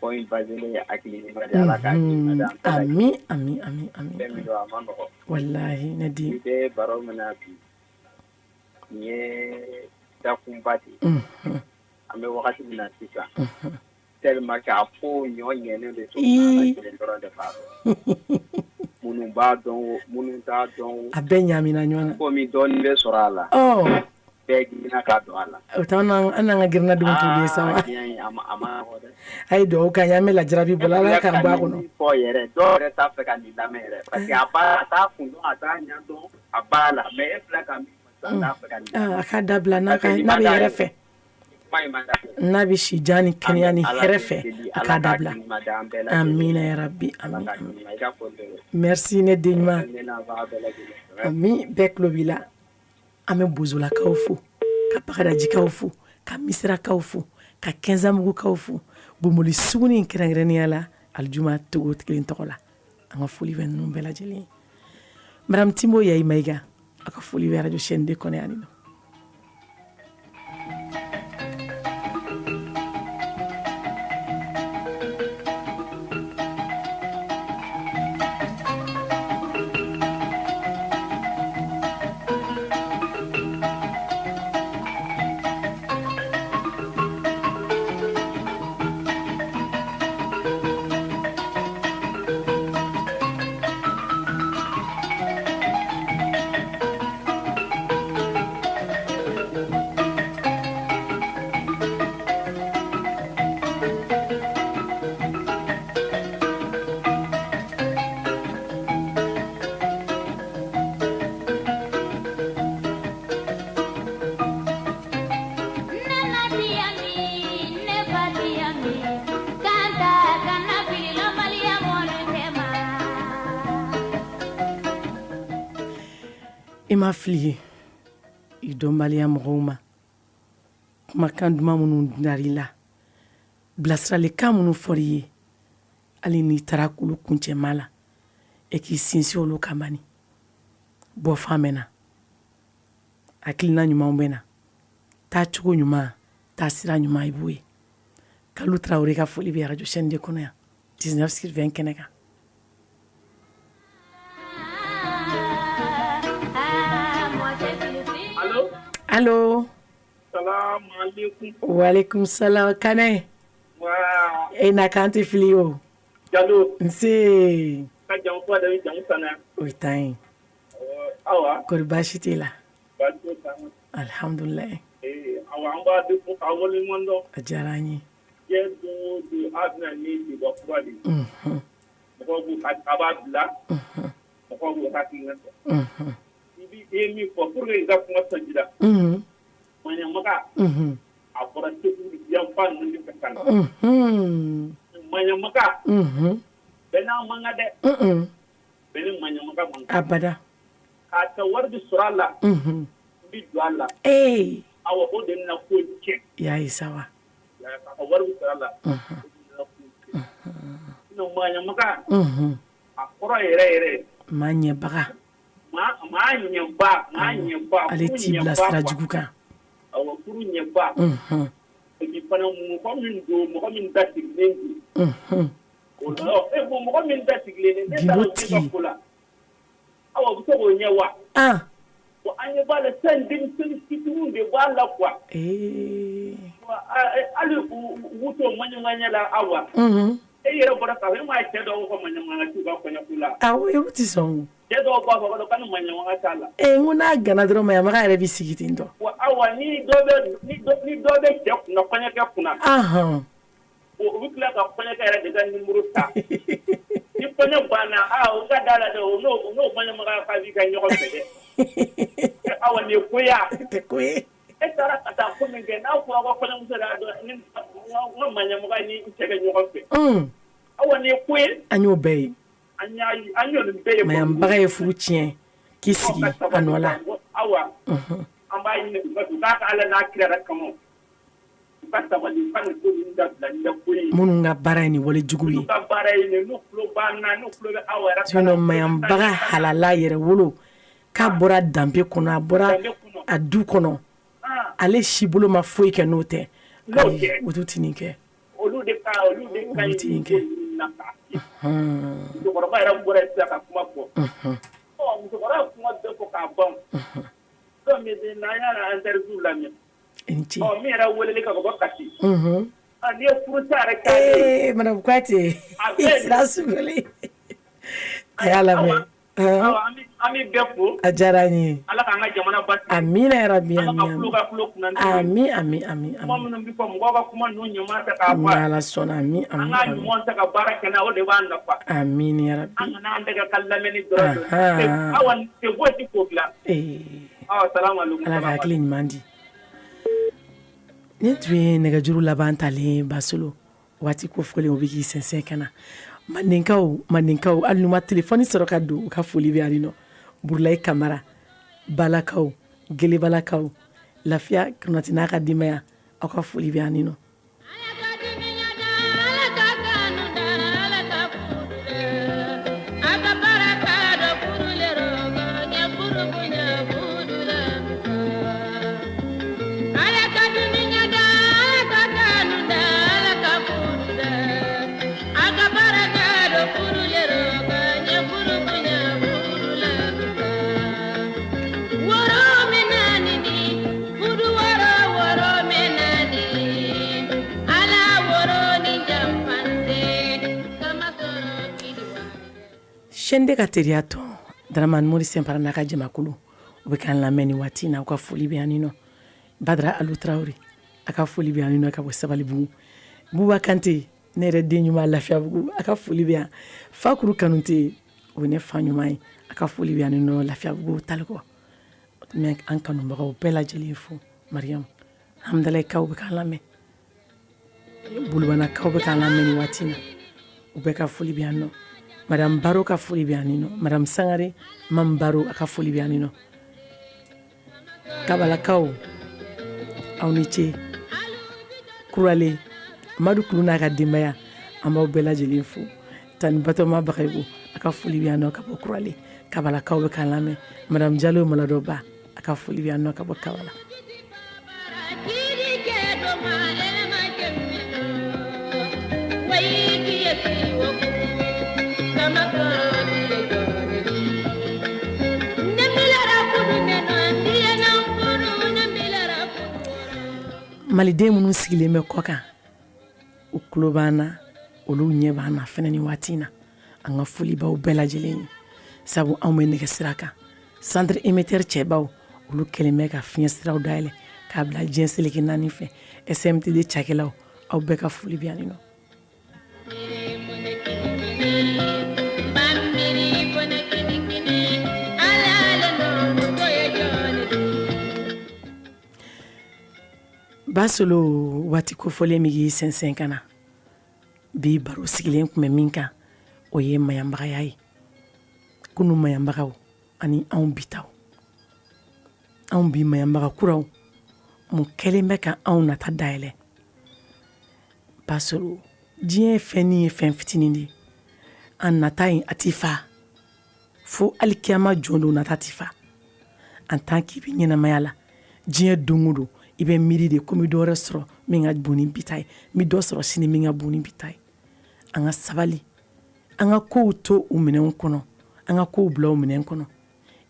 point bazile ya akili ma ala ka kini na amin amin amin amin bemdo amano wallahi nadi de baro manabi nye da kumbati ame wakati mina sisa tellement que apo nyonye ne de so na ndoro de fa munu ba don munu ta don abenya mina nyona ko mi don le sorala oh begi na ka do ala utana ananga girna dum to sawa ama ay do ka nyame la jarabi bolala ka ba ko no ko yere do re ta fe ka ni la mere parce que apa ta fundo ata nyando abala me efla ka mi sa ta fe ka aka dabla na ka na be yere fe nabi shijani kenyani herefe akadabla amina ya rabbi amin merci ne denyma ami beklobila ame buzula kaufu ka pakada jikaufu ka misra kaufu ka kenzamugu kaufu bumuli suguni nkirangreni ala aljuma togo tkilin tokola anga foli ven numbela jeli madame Timbo yayi maiga aka foli we radio chaîne de kone anino ima fili idombaliya mɔgɔw ma kumakan duman minnu dari la bilasiralikan minnu fɔri ye hali n'i taara kulu kuncɛma la e k'i sinsin olu kan bani bɔfan bɛ na hakilina ɲumanw bɛ na taa cogo ɲuman taa sira ɲuman i b'o ye Kalu Traoré ka foli bɛ radio chaîne de kɔnɔ yan 19/20 kɛnɛ kan. Allo. Salam alaikum. Wa alaikum salam Kane. Wa. Na kanti fili o. Jalo. Nse. Ka jam ko da jam sana. O tan. Awa. Ko bashi tila. Bashi tan. Alhamdulillah. Awa an ba de ko ka woni mondo. Ajarani. Je do adna ni di do kwali. Ko bu abadla. Ko bu hakinga. Emi ko pour que ga kuma sanjida manya maka a fara teku yan fan ni ka kan manya maka bena manga de bena manya maka man abada ka ta wardi surala bi duala awa ko den na ko che yayi sawa ya ka wardi surala no manya maka a fara yere manya baga ma nyamba ale ti bilasira jugu kan awa kuru nyamba e fana mo min do mo min da siglen o no e mo min da siglen ne da ko la awa bu ko nyewa ko anye bala sendin sun kitu de bala kwa ali wuto manya la awa yere bora ka ma te do ko manya tu ba ko nyakula awo e buti son do ba ba do kan manya wanga tala nguna gana dro ma yamaga ere bisigiti ndo wa awa ni do be ke na kwanya ke kuna o wikla ka kwanya ka ere de gan numero ta ni kwanya bana o ga dala do no manya maga ka bi ka nyoko pede awa ni kuya te kuye tara kata ko min ke na ko ga kwanya musara do ni no manya maga ni tege nyoko pe awa ni kuye anyo bay anyo mayambaga ye furu tiɲɛ k'i sigi a nɔ la awa an b'a ɲini u ka ala n'a kira kama u ka sabali u ka nin ko ninnu dabila ni bɛ ko ye minnu ka baara ye nin wale jugu ye ka baara ye nin n'u tulo b'an na n'u tulo bɛ aw yɛrɛ sinon mayanbaga halala yɛrɛ wolo k'a bɔra danbe kɔnɔ a bɔra a du kɔnɔ ale si bolo ma foyi kɛ n'o tɛ o t'u ti nin kɛ olu de ka ɲi musokɔrɔba yɛrɛ bɔra sisan ka kuma fɔ musokɔrɔba kuma bɛɛ fɔ k'a ban donc n'an y'a interview lamɛn min yɛrɛ weleli ka bɔ Kati n'i ye furusa yɛrɛ kɛ madame Kouyaté sira sugule a y'a lamɛn an bɛ bɛɛ fo a diyara n ye ala k'an ka jamana basigi amina yarabi ala ka tulo ka tulo kunna ami kuma minnu bɛ fɔ mɔgɔw ka kuma ninnu ɲuman tɛ k'a bɔ ala sɔnna ami an ka ɲuman tɛ ka baara kɛ n'a o de b'an nafa amin yarabi an kana an tɛgɛ ka lamɛnni dɔrɔn awa tɛ foyi k'o bila salamu alaikum ala ka hakili ɲuman di ne tun ye nɛgɛjuru laban talen Basolo waati kofɔlen o bɛ k'i sɛnsɛn ka na mandenkaw hali n'u ma telefɔni sɔrɔ ka don u ka foli bɛ yan nɔ Burulayi Kamara Balakaw Gelebalakaw Lafiya Konate n'a ka denbaya aw ka foli bɛ yan nɔ Shende ka teriya tɔn Daramani Mori Sɛnpara n'a ka jamakulu u bɛ k'an lamɛn ni waati in na u ka foli bɛ yan nɔ Badara Alu Tarawele a ka foli bɛ yan nɔ ka bɔ Sabalibugu Buba Kante ne yɛrɛ den ɲuman Lafiyabugu a ka foli bɛ yan Fakuru Kanute o ye ne fa ɲuman ye a ka foli bɛ yan nɔ Lafiyabugu Talikɔ mɛ an kanubagaw bɛɛ lajɛlen fo Mariam Hamdalakaw bɛ k'an lamɛn Bulubanakaw bɛ k'an lamɛn ni waati in na u bɛɛ ka foli bɛ yan nɔ Madame Baro ka foli bɛ yan nɔ Madame Sangare Mam Baro a ka foli bɛ yan nɔ Kabalakaw aw ni ce Kurale Amadu Kulu n'a ka denbaya an b'aw bɛɛ lajɛlen fo Tani Batoma Bagayogo a ka foli bɛ yan nɔ ka bɔ Kurale Kabalakaw bɛ k'an lamɛn Madame Jalo Maladoba a ka foli bɛ yan nɔ ka bɔ Kabala Maliden minnu sigilen bɛ kɔ kan u tulo b'an na olu ɲɛ b'an na fɛnɛ ni waati in na an ka foli b'aw bɛɛ lajɛlen ye sabu anw bɛ nɛgɛsira kan centre émetteur cɛbaw olu kɛlen bɛ ka fiɲɛ siraw dayɛlɛ k'a bila diɲɛ seleke naani fɛ SMTD cakɛlaw aw bɛɛ ka foli bɛ yan nɔ Basolo waati kofɔlen min k'i sɛnsɛn ka na bi baro sigilen tun bɛ min kan o ye mayanbagaya ye kunu mayanbagaw ani anw bitaw anw bi mayanbaga kuraw mun kɛlen bɛ ka anw nata dayɛlɛ Basolo diɲɛ fɛn ni ye fɛn fitinin de an nata in a ti fa fo alikiyama jɔn don nata ti fa en tant k'i bɛ ɲɛnamaya la diɲɛ don o don I bɛ miiri de ko n bɛ dɔ wɛrɛ sɔrɔ min ka bon ni bi ta ye n bɛ dɔ sɔrɔ sini min ka bon ni bi ta ye an ka sabali an ka kow to u minɛnw kɔnɔ an ka kow bila u minɛn kɔnɔ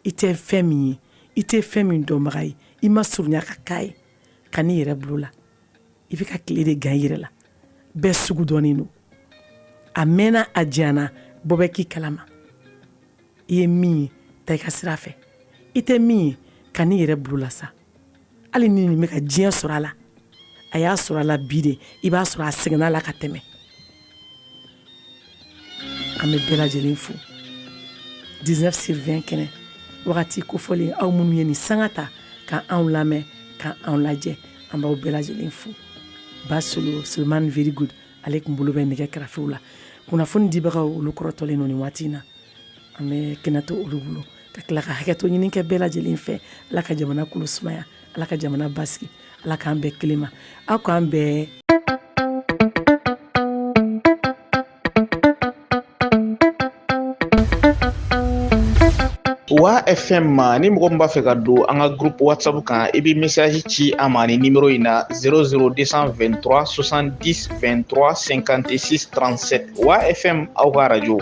I tɛ fɛn min ye I tɛ fɛn min dɔnbaga ye I ma surunya ka k'a ye ka n'i yɛrɛ bolo la I bɛ ka tile de gan I yɛrɛ la bɛɛ sugu dɔnnen don a mɛnna a janyana bɔ bɛ k'i kalama I ye min ye ta I ka sira fɛ I tɛ min ye ka n'i yɛrɛ bolo la sa hali ni nin bɛ ka diɲɛ sɔrɔ a la a y'a sɔrɔ a la bi de I b'a sɔrɔ a sɛgɛnna a la ka tɛmɛ an bɛ bɛɛ lajɛlen fo 19/20 kɛnɛ wagati kofɔlen aw minnu ye nin sanga ta ka anw lamɛn ka anw lajɛ an b'aw bɛɛ lajɛlen fo Basolo Sulemani very good ale tun bolo bɛ nɛgɛ kɛrɛfɛw la kunnafoni dibagaw olu kɔrɔtɔlen don nin waati in na an bɛ kɛnɛ to olu bolo ka tila ka hakɛto ɲini kɛ bɛɛ lajɛlen fɛ ala ka jamana kulu sumaya ala ka jamana basigi ala k'an bɛɛ kilima aw k'an bɛɛ Wa FM ni mɔgɔ min b'a fɛ ka don an ka groupe WhatsApp kan i bɛ message ci an ma ni numéro in na 00223 70 23 56 37 Wa FM aw ka radio